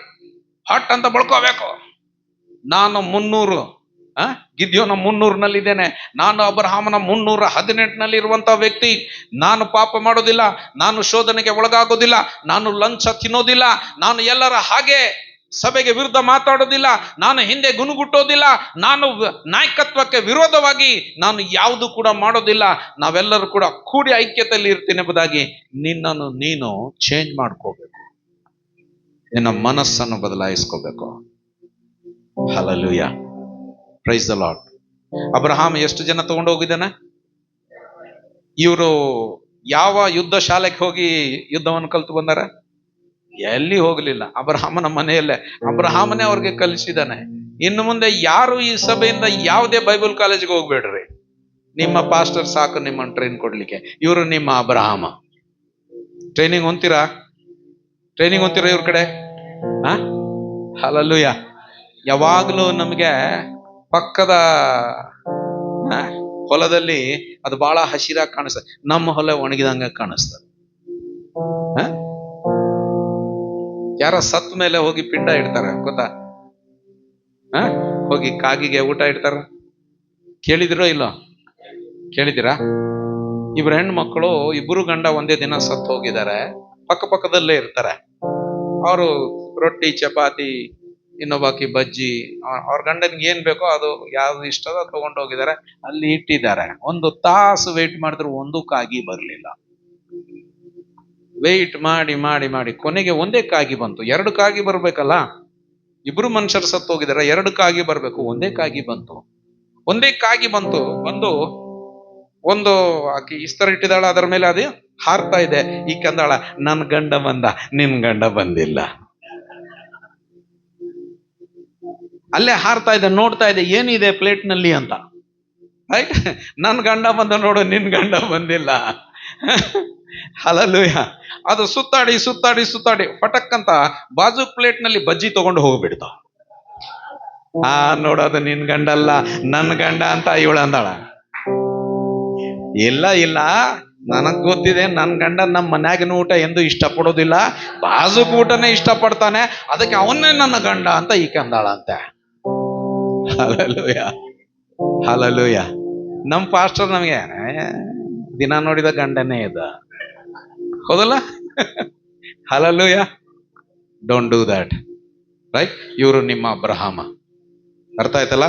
ಹಟ್ ಅಂತ ಬಳ್ಕೋಬೇಕು. ನಾನು 300, ಗಿದ್ಯೋನ 300ನಲ್ಲಿದ್ದೇನೆ, ನಾನು ಅಬ್ರಹಾಮನ 318ನಲ್ಲಿ ಇರುವಂತ ವ್ಯಕ್ತಿ. ನಾನು ಪಾಪ ಮಾಡೋದಿಲ್ಲ, ನಾನು ಶೋಧನೆಗೆ ಒಳಗಾಗೋದಿಲ್ಲ, ನಾನು ಲಂಚ ತಿನ್ನೋದಿಲ್ಲ, ನಾನು ಎಲ್ಲರ ಹಾಗೆ ಸಭೆಗೆ ವಿರುದ್ಧ ಮಾತಾಡೋದಿಲ್ಲ, ನಾನು ಹಿಂದೆ ಗುನುಗುಟ್ಟೋದಿಲ್ಲ, ನಾನು ನಾಯಕತ್ವಕ್ಕೆ ವಿರೋಧವಾಗಿ ನಾನು ಯಾವುದು ಕೂಡ ಮಾಡೋದಿಲ್ಲ. ನಾವೆಲ್ಲರೂ ಕೂಡ ಕೂಡಿ ಐಕ್ಯತೆಯಲ್ಲಿ ಇರ್ತೀನಿ ಎಂಬುದಾಗಿ ನಿನ್ನನ್ನು ನೀನು ಚೇಂಜ್ ಮಾಡ್ಕೋಬೇಕು, ನಿನ್ನ ಮನಸ್ಸನ್ನು ಬದಲಾಯಿಸ್ಕೋಬೇಕು. Hallelujah, praise the Lord. Abraham ಎಷ್ಟು ಜನ ತಗೊಂಡು ಹೋಗಿದ್ದಾನೆ? ಇವರು ಯಾವ ಯುದ್ಧ ಶಾಲೆಗೆ ಹೋಗಿ ಯುದ್ಧವನ್ನು ಕಲ್ತು ಬಂದಾರ? ಎಲ್ಲಿ ಹೋಗ್ಲಿಲ್ಲ, ಅಬ್ರಹಾಮನ ಮನೆಯಲ್ಲೇ ಅಬ್ರಹಾಮನೇ ಅವ್ರಿಗೆ ಕಲಿಸಿದಾನೆ. ಇನ್ನು ಮುಂದೆ ಯಾರು ಈ ಸಭೆಯಿಂದ ಯಾವುದೇ ಬೈಬಲ್ ಕಾಲೇಜ್ಗೆ ಹೋಗ್ಬೇಡ್ರಿ, ನಿಮ್ಮ ಪಾಸ್ಟರ್ ಸಾಕು ನಿಮ್ಮನ್ನು ಟ್ರೈನ್ ಕೊಡ್ಲಿಕ್ಕೆ. ಇವರು ನಿಮ್ಮ ಅಬ್ರಹಾಮ. ಟ್ರೈನಿಂಗ್ ಹೊಂತೀರಾ ಇವ್ರ ಕಡೆ? ಹಲ್ಲೆಲೂಯಾ. ಯಾವಾಗಲೂ ನಮಗೆ ಪಕ್ಕದ ಹೊಲದಲ್ಲಿ ಅದು ಬಹಳ ಹಸಿರಾಗಿ ಕಾಣಿಸ್ತದೆ, ನಮ್ಮ ಹೊಲ ಒಣಗಿದಂಗ ಕಾಣಿಸ್ತದೆ. ಯಾರ ಸತ್ ಮೇಲೆ ಹೋಗಿ ಪಿಂಡ ಇಡ್ತಾರೆ ಗೊತ್ತಾ? ಹೋಗಿ ಕಾಗಿಗೆ ಊಟ ಇಡ್ತಾರ. ಕೇಳಿದಿರೋ ಇಲ್ಲೋ? ಕೇಳಿದಿರಾ? ಇಬ್ರು ಹೆಣ್ಮಕ್ಳು, ಇಬ್ರು ಗಂಡ ಒಂದೇ ದಿನ ಸತ್ತು ಹೋಗಿದ್ದಾರೆ, ಪಕ್ಕ ಪಕ್ಕದಲ್ಲೇ ಇರ್ತಾರೆ. ಅವರು ರೊಟ್ಟಿ ಚಪಾತಿ, ಇನ್ನೊಬ್ಬಾಕಿ ಬಜ್ಜಿ, ಅವ್ರ ಗಂಡನ್ಗೆ ಏನ್ ಬೇಕೋ ಅದು ಯಾವ್ದು ಇಷ್ಟ ಅದು ತಗೊಂಡು ಹೋಗಿದ್ದಾರೆ, ಅಲ್ಲಿ ಇಟ್ಟಿದ್ದಾರೆ. 1 ತಾಸು ವೇಟ್ ಮಾಡಿದ್ರು ಒಂದು ಕಾಗಿ ಬರ್ಲಿಲ್ಲ. ವೆಯ್ಟ್ ಮಾಡಿ ಮಾಡಿ ಮಾಡಿ ಕೊನೆಗೆ ಒಂದೇ ಕಾಗಿ ಬಂತು. 2 ಕಾಗಿ ಬರ್ಬೇಕಲ್ಲ, ಇಬ್ರು ಮನುಷ್ಯರು ಸತ್ತು ಹೋಗಿದ್ದಾರೆ, 2 ಕಾಗಿ ಬರ್ಬೇಕು, ಒಂದೇ ಕಾಗಿ ಬಂತು. ಬಂದು ಒಂದು ಆಕಿ ಇಸ್ತರ ಇಟ್ಟಿದಾಳ, ಅದರ ಮೇಲೆ ಅದು ಹಾರ್ತಾ ಇದೆ. ಈ ಕಂದಾಳ, ನನ್ ಗಂಡ ಬಂದ, ನಿನ್ ಗಂಡ ಬಂದಿಲ್ಲ. ಅಲ್ಲೇ ಹಾರ್ತಾ ಇದೆ, ನೋಡ್ತಾ ಇದೆ ಏನಿದೆ ಪ್ಲೇಟ್ ನಲ್ಲಿ ಅಂತ. ರೈಟ್, ನನ್ ಗಂಡ ಬಂದ ನೋಡು, ನಿನ್ ಗಂಡ ಬಂದಿಲ್ಲ. ಹಲ್ಲೆಲೂಯಾ. ಅದು ಸುತ್ತಾಡಿ ಸುತ್ತಾಡಿ ಸುತ್ತಾಡಿ ಪಟಕ್ ಅಂತ ಬಾಜು ಪ್ಲೇಟ್ ನಲ್ಲಿ ಬಜ್ಜಿ ತಗೊಂಡು ಹೋಗ್ಬಿಡ್ತಾವ. ನೋಡೋದು ನಿನ್ ಗಂಡ ಅಲ್ಲ, ನನ್ ಗಂಡ ಅಂತ ಇವಳು ಅಂದಾಳ. ಇಲ್ಲ, ನನಗ್ ಗೊತ್ತಿದೆ, ನನ್ ಗಂಡ ನಮ್ಮ ಮನ್ಯಾಗಿನ ಊಟ ಎಂದು ಇಷ್ಟಪಡೋದಿಲ್ಲ, ಬಾಜುಕ್ ಊಟನೇ ಇಷ್ಟಪಡ್ತಾನೆ, ಅದಕ್ಕೆ ಅವನ್ನೇ ನನ್ನ ಗಂಡ ಅಂತ ಈಕೆ ಅಂದಾಳ ಅಂತೆ. Hallelujah, hallelujah. ನಮ್ ಪಾಸ್ಟರ್ ನಮಗೆ ದಿನ ನೋಡಿದ ಗಂಡನೇ ಇದ್ದ, ಹೌದಲ್ಲ? Hallelujah. Don't do that. Right? ಇವರು ನಿಮ್ಮ ಅಬ್ರಹಾಮ. ಅರ್ಥ ಆಯ್ತಲ್ಲ?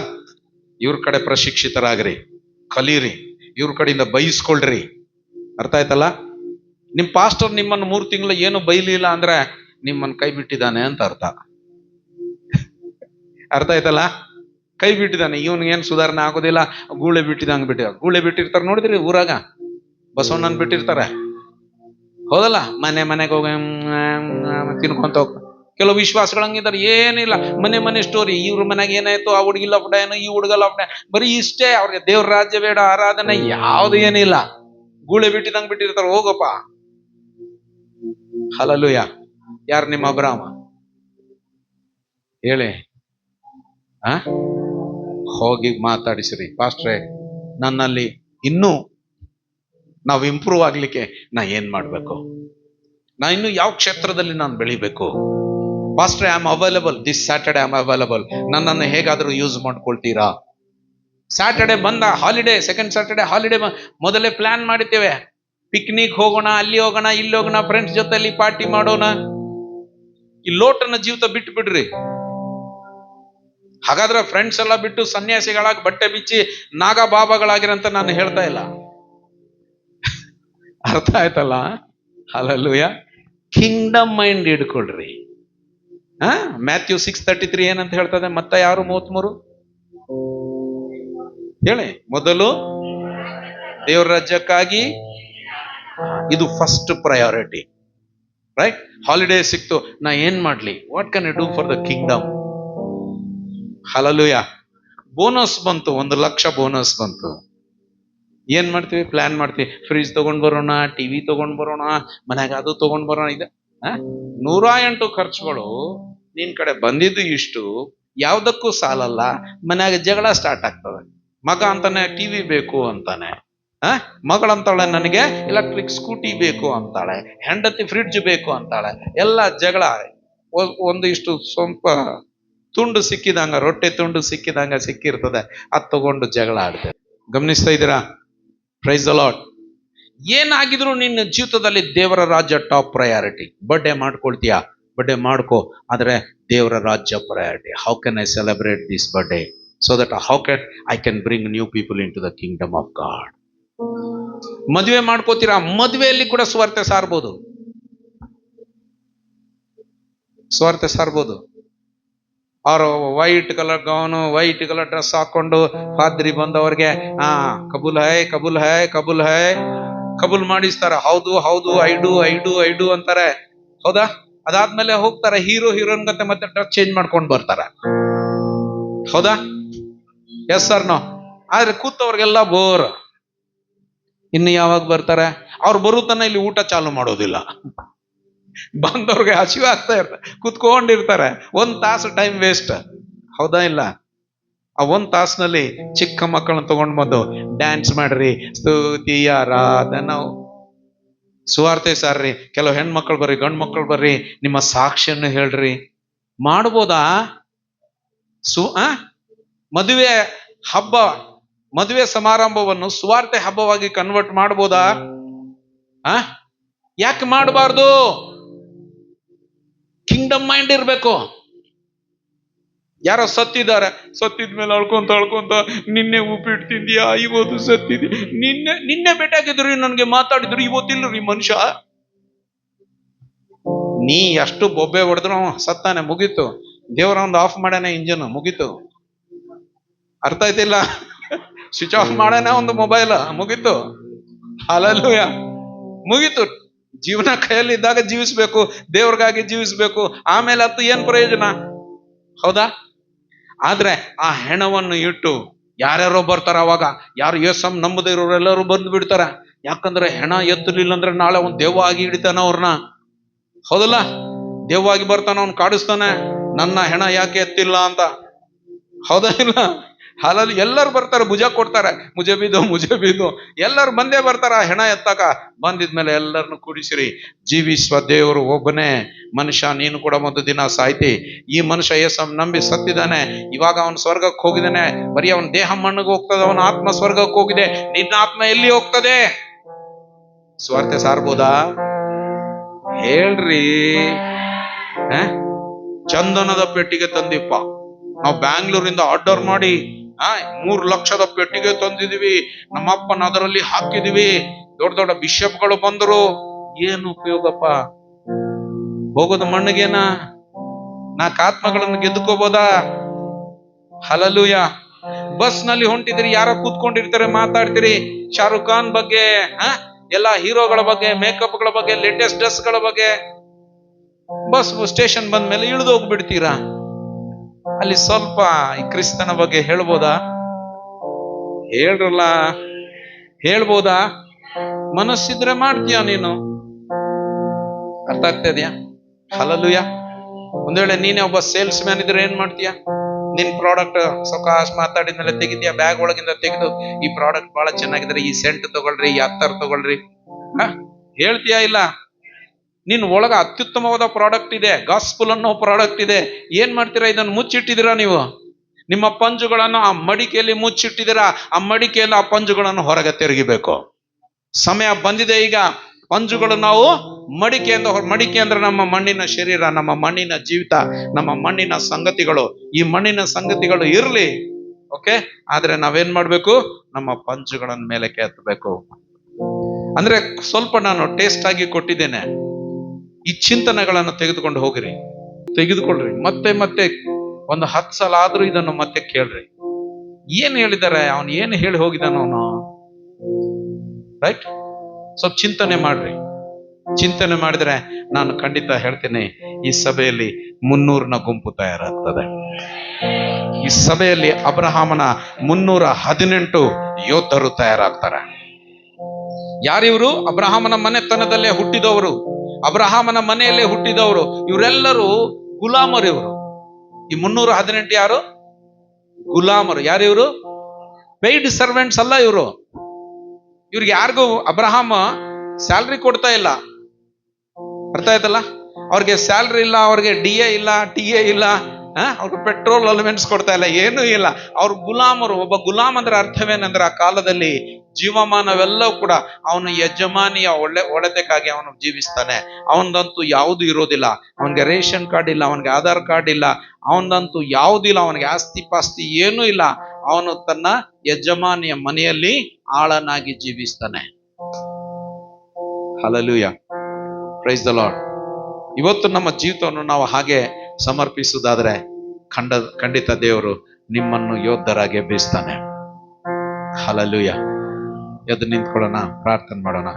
ಇವ್ರ ಕಡೆ ಪ್ರಶಿಕ್ಷಿತರಾಗ್ರಿ, ಕಲೀರಿ, ಇವ್ರ ಕಡೆಯಿಂದ ಬೈಸ್ಕೊಳ್ರಿ. ಅರ್ಥ ಆಯ್ತಲ್ಲ? ನಿಮ್ ಪಾಸ್ಟರ್ ನಿಮ್ಮನ್ನು 3 ತಿಂಗಳು ಏನು ಬೈಲಿಲ್ಲ ಅಂದ್ರೆ ನಿಮ್ಮನ್ನು ಕೈ ಬಿಟ್ಟಿದ್ದಾನೆ ಅಂತ ಅರ್ಥ. ಅರ್ಥ ಆಯ್ತಲ್ಲ? ಕೈ ಬಿಟ್ಟಿದ್ದಾನೆ, ಇವನಿಗೇನು ಸುಧಾರಣೆ ಆಗೋದಿಲ್ಲ, ಗೂಳೆ ಬಿಟ್ಟಿದಂಗೆ ಗೂಳೆ ಬಿಟ್ಟಿರ್ತಾರೆ ನೋಡಿದ್ರಿ ಊರಾಗ, ಬಸವಣ್ಣನ್ ಬಿಟ್ಟಿರ್ತಾರೆ, ಹೌದಲ್ಲ? ಮನೆಗೆ ಹೋಗಿ ತಿನ್ಕೊಂತ ಹೋಗ್ತಾರೆ. ಕೆಲವು ವಿಶ್ವಾಸಗಳಂಗಿದ್ದಾರೆ, ಏನಿಲ್ಲ, ಮನೆ ಸ್ಟೋರಿ. ಇವ್ರ ಮನೆಗೆ ಏನಾಯ್ತು, ಆ ಹುಡುಗಿ ಲಫ್ಡ ಏನು, ಈ ಹುಡುಗ ಲಫ್ಡ, ಬರೀ ಇಷ್ಟೇ. ಅವ್ರಿಗೆ ದೇವ್ರ ರಾಜ್ಯ ಬೇಡ, ಆರಾಧನೆ ಯಾವುದು ಏನಿಲ್ಲ, ಗೂಳೆ ಬಿಟ್ಟಿದಂಗೆ ಬಿಟ್ಟಿರ್ತಾರೆ. ಹೋಗಪ್ಪ. ಹಲ್ಲೆಲೂಯಾ. ಯಾರು ನಿಮ್ಮ ಅಬ್ರಹಾಮ? ಹೇಳಿ. ಹೋಗಿ ಮಾತಾಡಿಸ್ರಿ, ಪಾಸ್ಟ್ರೇ ನನ್ನಲ್ಲಿ ಇನ್ನೂ ನಾವು ಇಂಪ್ರೂವ್ ಆಗ್ಲಿಕ್ಕೆ ನಾ ಏನ್ ಮಾಡ್ಬೇಕು, ನಾ ಇನ್ನು ಯಾವ ಕ್ಷೇತ್ರದಲ್ಲಿ ನಾನು ಬೆಳಿಬೇಕು? ಪಾಸ್ಟ್ರೇ I am available, this Saturday I am available, ನನ್ನನ್ನು ಹೇಗಾದ್ರೂ ಯೂಸ್ ಮಾಡ್ಕೊಳ್ತೀರಾ? ಸ್ಯಾಟರ್ಡೆ ಬಂದ ಹಾಲಿಡೇ, ಸೆಕೆಂಡ್ ಸ್ಯಾಟರ್ಡೆ ಹಾಲಿಡೇ ಮೊದಲೇ ಪ್ಲಾನ್ ಮಾಡಿದ್ದೇವೆ, ಪಿಕ್ನಿಕ್ ಹೋಗೋಣ, ಅಲ್ಲಿ ಹೋಗೋಣ, ಇಲ್ಲಿ ಹೋಗೋಣ, ಫ್ರೆಂಡ್ಸ್ ಜೊತೆಲಿ ಪಾರ್ಟಿ ಮಾಡೋಣ. ಈ ಲೋಟನ ಜೀವಿತ ಬಿಟ್ಟು ಬಿಡ್ರಿ. ಹಾಗಾದ್ರೆ ಫ್ರೆಂಡ್ಸ್ ಎಲ್ಲ ಬಿಟ್ಟು ಸನ್ಯಾಸಿಗಳಾಗಿ ಬಟ್ಟೆ ಬಿಚ್ಚಿ ನಾಗ ಬಾಬಾಗಳಾಗಿರಂತ ನಾನು ಹೇಳ್ತಾ ಇಲ್ಲ. ಅರ್ಥ ಆಯ್ತಲ್ಲ? ಹಲ್ಲೆಲೂಯಾ. ಕಿಂಗ್ಡಮ್ ಮೈಂಡ್ ಇಡ್ಕೊಳ್ರಿ. ಮ್ಯಾಥ್ಯೂ 6:33 ಏನಂತ ಹೇಳ್ತದೆ? ಮತ್ತೆ ಯಾರು 33 ಹೇಳಿ. ಮೊದಲು ದೇವರ ರಾಜ್ಯಕ್ಕಾಗಿ, ಇದು ಫಸ್ಟ್ ಪ್ರಯಾರಿಟಿ. ರೈಟ್? ಹಾಲಿಡೇ ಸಿಕ್ತು, ನಾ ಏನ್ ಮಾಡ್ಲಿ? What can I do for the Kingdom? Hallelujah. Bonus ಬಂತು, 1 ಲಕ್ಷ ಬೋನಸ್ ಬಂತು. ಏನ್ ಮಾಡ್ತೀವಿ? ಪ್ಲಾನ್ ಮಾಡ್ತೀವಿ, ಫ್ರಿಜ್ ತಗೊಂಡ್ ಬರೋಣ, ಟಿವಿ ತಗೊಂಡ್ ಬರೋಣ, ಮನ್ಯಾಗ ಅದು ತಗೊಂಡ್ ಬರೋಣ. ಇದೆ 108 ಖರ್ಚುಗಳು. ನಿನ್ ಕಡೆ ಬಂದಿದ್ದು ಇಷ್ಟು, ಯಾವ್ದಕ್ಕೂ ಸಾಲಲ್ಲ. ಮನ್ಯಾಗ ಜಗಳ ಸ್ಟಾರ್ಟ್ ಆಗ್ತದೆ. ಮಗ ಅಂತಾನೆ ಟಿವಿ ಬೇಕು ಅಂತಾನೆ, ಮಗಳಂತಾಳೆ ನನಗೆ ಎಲೆಕ್ಟ್ರಿಕ್ ಸ್ಕೂಟಿ ಬೇಕು ಅಂತಾಳೆ, ಹೆಂಡತಿ ಫ್ರಿಡ್ಜ್ ಬೇಕು ಅಂತಾಳೆ, ಎಲ್ಲ ಜಗಳ. ಒಂದಿಷ್ಟು ಸ್ವಲ್ಪ ತುಂಡು ಸಿಕ್ಕಿದಂಗ, ರೊಟ್ಟೆ ತುಂಡು ಸಿಕ್ಕಿದಂಗ ಸಿಕ್ಕಿರ್ತದೆ, ಅದು ತಗೊಂಡು ಜಗಳ ಆಡ್ತೇವೆ. ಗಮನಿಸ್ತಾ ಇದ್ದೀರಾ? Price the lord. ಏನಾಗಿದ್ರು ನಿನ್ನ ಜೀವಿತದಲ್ಲಿ ದೇವರ ರಾಜ್ಯ ಟಾಪ್ ಪ್ರಯಾರಿಟಿ. ಬರ್ಡೇ ಮಾಡ್ಕೊಳ್ತೀಯಾ, ಬರ್ಡೇ ಮಾಡ್ಕೋ, ಆದರೆ ದೇವರ ರಾಜ್ಯ priority. How can I celebrate this birthday so that how can I can bring new people into the kingdom of God. ಮದುವೆ ಮಾಡ್ಕೋತೀರಾ, ಮದುವೆಯಲ್ಲಿ ಕೂಡ ಸ್ವಾರ್ಥ ಸಾರ್ಬೋದು, ಸ್ವಾರ್ಥ ಸಾರ್ಬೋದು. ಅವರು white colour gown, white colour dress ಹಾಕೊಂಡು ಪಾದ್ರಿ ಬಂದವ್ರಿಗೆ ಕಬೂಲ್ ಹೈ ಕಬೂಲ್ ಹೈ ಕಬೂಲ್ ಹೈ ಕಬೂಲ್ ಮಾಡಿಸ್ತಾರ. ಹೌದು ಹೌದು, ಐಡು ಅಂತಾರೆ. ಹೌದಾ? ಅದಾದ್ಮೇಲೆ ಹೋಗ್ತಾರೆ ಹೀರೋ ಹೀರೋಯಿನ್ ಗತೆ ಮತ್ತೆ ಡ್ರೆಸ್ ಚೇಂಜ್ ಮಾಡ್ಕೊಂಡು ಬರ್ತಾರ. ಹೌದಾ? Yes sir no. ಆದ್ರೆ ಕೂತವ್ರಿಗೆಲ್ಲ ಬೋರ್. ಇನ್ನು ಯಾವಾಗ ಬರ್ತಾರೆ? ಅವ್ರು ಬರುತ್ತಾನ ಇಲ್ಲಿ ಊಟ ಚಾಲು ಮಾಡೋದಿಲ್ಲ. ಬಂದವ್ರಿಗೆ ಹಸಿವೆ ಆಗ್ತಾ ಇರ್ತಾರೆ, ಕುತ್ಕೊಂಡಿರ್ತಾರೆ. 1 ತಾಸು ಟೈಮ್ ವೇಸ್ಟ್. ಹೌದಾ ಇಲ್ಲ? ಆ 1 ತಾಸಿನಲ್ಲಿ ಚಿಕ್ಕ ಮಕ್ಕಳನ್ನ ತಗೊಂಡ್ ಬಂದು ಡ್ಯಾನ್ಸ್ ಮಾಡ್ರಿ, ಸ್ತುತಿ ಆರಾಧನಾ, ಸುವಾರ್ತೆ ಸಾರ್ರಿ. ಕೆಲವು ಹೆಣ್ಮಕ್ಳು ಬರ್ರಿ, ಗಂಡು ಮಕ್ಕಳು ಬರ್ರಿ, ನಿಮ್ಮ ಸಾಕ್ಷಿಯನ್ನು ಹೇಳ್ರಿ. ಮಾಡ್ಬೋದಾ? ಮದುವೆ ಹಬ್ಬ, ಮದುವೆ ಸಮಾರಂಭವನ್ನು ಸುವಾರ್ತೆ ಹಬ್ಬವಾಗಿ ಕನ್ವರ್ಟ್ ಮಾಡ್ಬೋದಾ? ಯಾಕೆ ಮಾಡಬಾರ್ದು? ಕಿಂಗ್ಡಮ್ ಮೈಂಡ್ ಇರ್ಬೇಕು. ಯಾರೋ ಸತ್ತಿದ್ದಾರೆ, ಸತ್ತಿದ್ಮೇಲೆ ಅಳ್ಕೊಂತ ನಿನ್ನೆ ಉಪ್ಪಿಟ್ಟು ತಿಂದಿಯಾ, ಇವತ್ತು ಸತ್ತಿದ್ದಿ, ನಿನ್ನೆ ಭೇಟಿಯಾಗಿದ್ರು, ನನ್ಗೆ ಮಾತಾಡಿದ್ರು, ಇವತ್ತಿಲ್ಲರಿ ಮನುಷ್ಯ. ನೀ ಎಷ್ಟು ಬೊಬ್ಬೆ ಹೊಡೆದ್ರು ಸತ್ತಾನೆ, ಮುಗೀತು. ದೇವರ ಒಂದು ಆಫ್ ಮಾಡ್ಯಾನೆ ಇಂಜನ್, ಮುಗೀತು. ಅರ್ಥ ಆಯ್ತಿಲ್ಲ? ಸ್ವಿಚ್ ಆಫ್ ಮಾಡ್ಯಾನೆ ಒಂದು ಮೊಬೈಲ್, ಮುಗೀತು. ಹಲ್ಲೆಲೂಯ, ಮುಗೀತು. ಜೀವನ ಕೈಯಲ್ಲಿದ್ದಾಗ ಜೀವಿಸ್ಬೇಕು, ದೇವ್ರಿಗಾಗಿ ಜೀವಿಸ್ಬೇಕು. ಆಮೇಲೆ ಅದು ಏನ್ ಪ್ರಯೋಜನ? ಹೌದಾ? ಆದ್ರೆ ಆ ಹೆಣವನ್ನು ಇಟ್ಟು ಯಾರ್ಯಾರೋ ಬರ್ತಾರ. ಅವಾಗ ಯಾರು ಯೇಸು ನಂಬದೇ ಇರೋರೆಲ್ಲರೂ ಬಂದು ಬಿಡ್ತಾರ. ಯಾಕಂದ್ರೆ ಹೆಣ ಎತ್ತಲಿಲ್ಲ ಅಂದ್ರೆ ನಾಳೆ ಅವ್ನು ದೆವ್ವ ಆಗಿ ಹಿಡಿತಾನ ಅವ್ರನ್ನ. ಹೌದಲ್ಲ? ದೆವ್ವ ಆಗಿ ಬರ್ತಾನ, ಅವ್ನು ಕಾಡಿಸ್ತಾನೆ, ನನ್ನ ಹೆಣ ಯಾಕೆ ಎತ್ತಿಲ್ಲ ಅಂತ. ಹೌದಾ ಇಲ್ಲ? ಹಾಲಲ್ಲಿ ಎಲ್ಲರೂ ಬರ್ತಾರೆ, ಭುಜ ಕೊಡ್ತಾರೆ, ಮುಜೆ ಬೀದು ಎಲ್ಲರೂ ಬಂದೇ ಬರ್ತಾರ ಹೆಣ ಎತ್ತಾಕ. ಬಂದಿದ್ಮೇಲೆ ಎಲ್ಲರನ್ನು ಕೂಡಿಸಿರಿ. ಜೀವಿಸುವ ದೇವರು ಒಬ್ಬನೇ. ಮನುಷ್ಯ ನೀನು ಕೂಡ ಒಂದು ದಿನ ಸಾಯ್ತಿ. ಈ ಮನುಷ್ಯ ಯೇಸು ನಂಬಿ ಸತ್ತಿದ್ದಾನೆ, ಇವಾಗ ಅವನು ಸ್ವರ್ಗಕ್ಕೆ ಹೋಗಿದ್ದಾನೆ. ಬರೀ ಅವನ ದೇಹ ಮಣ್ಣಿಗೆ ಹೋಗ್ತದೆ, ಅವನ ಆತ್ಮ ಸ್ವರ್ಗಕ್ಕೆ ಹೋಗಿದೆ. ನಿನ್ನ ಆತ್ಮ ಎಲ್ಲಿ ಹೋಗ್ತದೆ? ಸ್ವಾರ್ಥ ಸಾರ್ಬೋದಾ? ಹೇಳ್ರಿ. ಚಂದನದ ಪೆಟ್ಟಿಗೆ ತಂದಿಪ್ಪ, ನಾವು ಬ್ಯಾಂಗ್ಳೂರಿಂದ ಆರ್ಡರ್ ಮಾಡಿ 3 ಲಕ್ಷದ ಪೆಟ್ಟಿಗೆ ತಂದಿದೀವಿ. ನಮ್ಮಪ್ಪನ ಅದರಲ್ಲಿ ಹಾಕಿದೀವಿ. ದೊಡ್ಡ ದೊಡ್ಡ ಬಿಷಪ್ಗಳು ಬಂದರು. ಏನು ಉಪಯೋಗಪ್ಪ? ಹೋಗೋದು ಮಣ್ಣಿಗೇನಾ? 4 ಆತ್ಮಗಳನ್ನು ಗೆದ್ದುಕೋಬೋದಾ? ಹಲ್ಲೆಲೂಯ. ಬಸ್ ನಲ್ಲಿ ಹೊಂಟಿದಿರಿ, ಯಾರೋ ಕೂತ್ಕೊಂಡಿರ್ತಾರೆ, ಮಾತಾಡ್ತೀರಿ ಶಾರುಖ್ ಖಾನ್ ಬಗ್ಗೆ, ಎಲ್ಲಾ ಹೀರೋಗಳ ಬಗ್ಗೆ, ಮೇಕಪ್ ಗಳ ಬಗ್ಗೆ, ಲೇಟೆಸ್ಟ್ ಡ್ರೆಸ್ ಗಳ ಬಗ್ಗೆ. ಬಸ್ ಸ್ಟೇಷನ್ ಬಂದ ಮೇಲೆ ಇಳಿದು ಹೋಗ್ಬಿಡ್ತೀರಾ. ಅಲ್ಲಿ ಸ್ವಲ್ಪ ಈ ಕ್ರಿಸ್ತನ ಬಗ್ಗೆ ಹೇಳ್ಬೋದಾ? ಹೇಳ್ರಲ್ಲ, ಹೇಳ್ಬೋದಾ? ಮನಸ್ಸಿದ್ರೆ ಮಾಡ್ತೀಯ ನೀನು. ಅರ್ಥ ಆಗ್ತಾ ಇದೆಯಾ? ಹಲ್ಲೆಲೂಯ. ಒಂದ್ ವೇಳೆ ನೀನೇ ಒಬ್ಬ ಸೇಲ್ಸ್ ಮ್ಯಾನ್ ಇದ್ರೆ ಏನ್ ಮಾಡ್ತೀಯ? ನಿನ್ ಪ್ರಾಡಕ್ಟ್ ಸೊಕಾಸ್ ಮಾತಾಡಿದ್ಮೇಲೆ ತೆಗಿತೀಯ, ಬ್ಯಾಗ್ ಒಳಗಿಂದ ತೆಗೆದು ಈ ಪ್ರಾಡಕ್ಟ್ ಬಹಳ ಚೆನ್ನಾಗಿದ್ರೆ, ಈ ಸೆಂಟ್ ತಗೊಳ್ರಿ, ಈ ಅತ್ತರ್ ತಗೊಳ್ರಿ, ಹೇಳ್ತೀಯಾ ಇಲ್ಲ? ನಿನ್ ಒಳಗ ಅತ್ಯುತ್ತಮವಾದ ಪ್ರಾಡಕ್ಟ್ ಇದೆ, ಗಾಸ್ಪಲ್ ಅನ್ನೋ ಪ್ರಾಡಕ್ಟ್ ಇದೆ. ಏನ್ ಮಾಡ್ತೀರಾ? ಇದನ್ನು ಮುಚ್ಚಿಟ್ಟಿದ್ದೀರಾ ನೀವು. ನಿಮ್ಮ ಪಂಜುಗಳನ್ನು ಆ ಮಡಿಕೆಯಲ್ಲಿ ಮುಚ್ಚಿಟ್ಟಿದ್ದೀರಾ. ಆ ಮಡಿಕೆಯಲ್ಲಿ ಆ ಪಂಜುಗಳನ್ನು ಹೊರಗೆ ತಿರುಗಿಬೇಕು. ಸಮಯ ಬಂದಿದೆ ಈಗ. ಪಂಜುಗಳು ನಾವು ಮಡಿಕೆ ಅಂದ್ರೆ ನಮ್ಮ ಮಣ್ಣಿನ ಶರೀರ, ನಮ್ಮ ಮಣ್ಣಿನ ಜೀವಿತ, ನಮ್ಮ ಮಣ್ಣಿನ ಸಂಗತಿಗಳು. ಈ ಮಣ್ಣಿನ ಸಂಗತಿಗಳು ಇರ್ಲಿ, ಓಕೆ. ಆದ್ರೆ ನಾವೇನ್ ಮಾಡ್ಬೇಕು? ನಮ್ಮ ಪಂಜುಗಳನ್ನ ಮೇಲೆ ಎತ್ತಬೇಕು. ಅಂದ್ರೆ ಸ್ವಲ್ಪ ನಾನು ಟೇಸ್ಟ್ ಆಗಿ ಕೊಟ್ಟಿದ್ದೇನೆ. ಈ ಚಿಂತನೆಗಳನ್ನು ತೆಗೆದುಕೊಂಡು ಹೋಗಿರಿ, ತೆಗೆದುಕೊಳ್ರಿ. ಮತ್ತೆ ಮತ್ತೆ ಒಂದು 10 ಸಲ ಆದ್ರೂ ಇದನ್ನು ಮತ್ತೆ ಕೇಳ್ರಿ. ಏನ್ ಹೇಳಿದ್ದಾರೆ, ಅವನು ಏನು ಹೇಳಿ ಹೋಗಿದ್ದಾನ ಅವನು, ರೈಟ್? ಸ್ವಲ್ಪ ಚಿಂತನೆ ಮಾಡ್ರಿ. ಚಿಂತನೆ ಮಾಡಿದ್ರೆ ನಾನು ಖಂಡಿತ ಹೇಳ್ತೇನೆ, ಈ ಸಭೆಯಲ್ಲಿ 300ನ ಗುಂಪು ತಯಾರಾಗ್ತದೆ. ಈ ಸಭೆಯಲ್ಲಿ ಅಬ್ರಹಾಮನ 318 ಯೋಧರು ತಯಾರಾಗ್ತಾರೆ. ಯಾರಿವರು? ಅಬ್ರಹಾಮನ ಮನೆತನದಲ್ಲೇ ಹುಟ್ಟಿದವರು, ಅಬ್ರಹಾಮನ ಮನೆಯಲ್ಲೇ ಹುಟ್ಟಿದವರು. ಇವರೆಲ್ಲರೂ ಗುಲಾಮರು. ಇವರು ಈ 318 ಯಾರು? ಗುಲಾಮರು. ಯಾರಿವರು? ಪೇಯ್ಡ್ ಸರ್ವೆಂಟ್ಸ್ ಅಲ್ಲ ಇವರು. ಇವ್ರಿಗೆ ಯಾರಿಗೂ ಅಬ್ರಹಾಮ ಸ್ಯಾಲ್ರಿ ಕೊಡ್ತಾ ಇಲ್ಲ. ಅರ್ಥ ಆಯ್ತಲ್ಲ? ಅವ್ರಿಗೆ ಸ್ಯಾಲ್ರಿ ಇಲ್ಲ, ಅವ್ರಿಗೆ DA ಇಲ್ಲ, TA ಇಲ್ಲ, ಅವ್ರಿಗೆ ಪೆಟ್ರೋಲ್ ಅಲವೆನ್ಸ್ ಕೊಡ್ತಾ ಇಲ್ಲ, ಏನೂ ಇಲ್ಲ. ಅವ್ರ ಗುಲಾಮರು. ಒಬ್ಬ ಗುಲಾಮ್ ಅಂದ್ರೆ ಅರ್ಥವೇನಂದ್ರೆ ಆ ಕಾಲದಲ್ಲಿ ಜೀವಮಾನವೆಲ್ಲವೂ ಕೂಡ ಅವನು ಯಜಮಾನಿಯ ಒಡೆತಕ್ಕಾಗಿ ಅವನು ಜೀವಿಸ್ತಾನೆ. ಅವನದಂತೂ ಯಾವುದು ಇರೋದಿಲ್ಲ. ಅವನಿಗೆ ರೇಷನ್ ಕಾರ್ಡ್ ಇಲ್ಲ, ಅವನಿಗೆ ಆಧಾರ್ ಕಾರ್ಡ್ ಇಲ್ಲ, ಅವನದಂತೂ ಯಾವುದಿಲ್ಲ, ಅವನಿಗೆ ಆಸ್ತಿ ಪಾಸ್ತಿ ಏನೂ ಇಲ್ಲ. ಅವನು ತನ್ನ ಯಜಮಾನಿಯ ಮನೆಯಲ್ಲಿ ಆಳನಾಗಿ ಜೀವಿಸ್ತಾನೆ. Hallelujah, praise the Lord. ಇವತ್ತು ನಮ್ಮ ಜೀವಿತವನ್ನು ನಾವು ಹಾಗೆ ಸಮರ್ಪಿಸುವುದಾದ್ರೆ ಖಂಡಿತ ದೇವರು ನಿಮ್ಮನ್ನು ಯೋಧರಾಗಿ ಎಬ್ಬಿಸ್ತಾನೆ. ಹಲ್ಲೆಲೂಯಾ. ಎದ್ದು ನಿಂತ್ಕೊಳ್ಳೋಣ, ಪ್ರಾರ್ಥನೆ ಮಾಡೋಣ.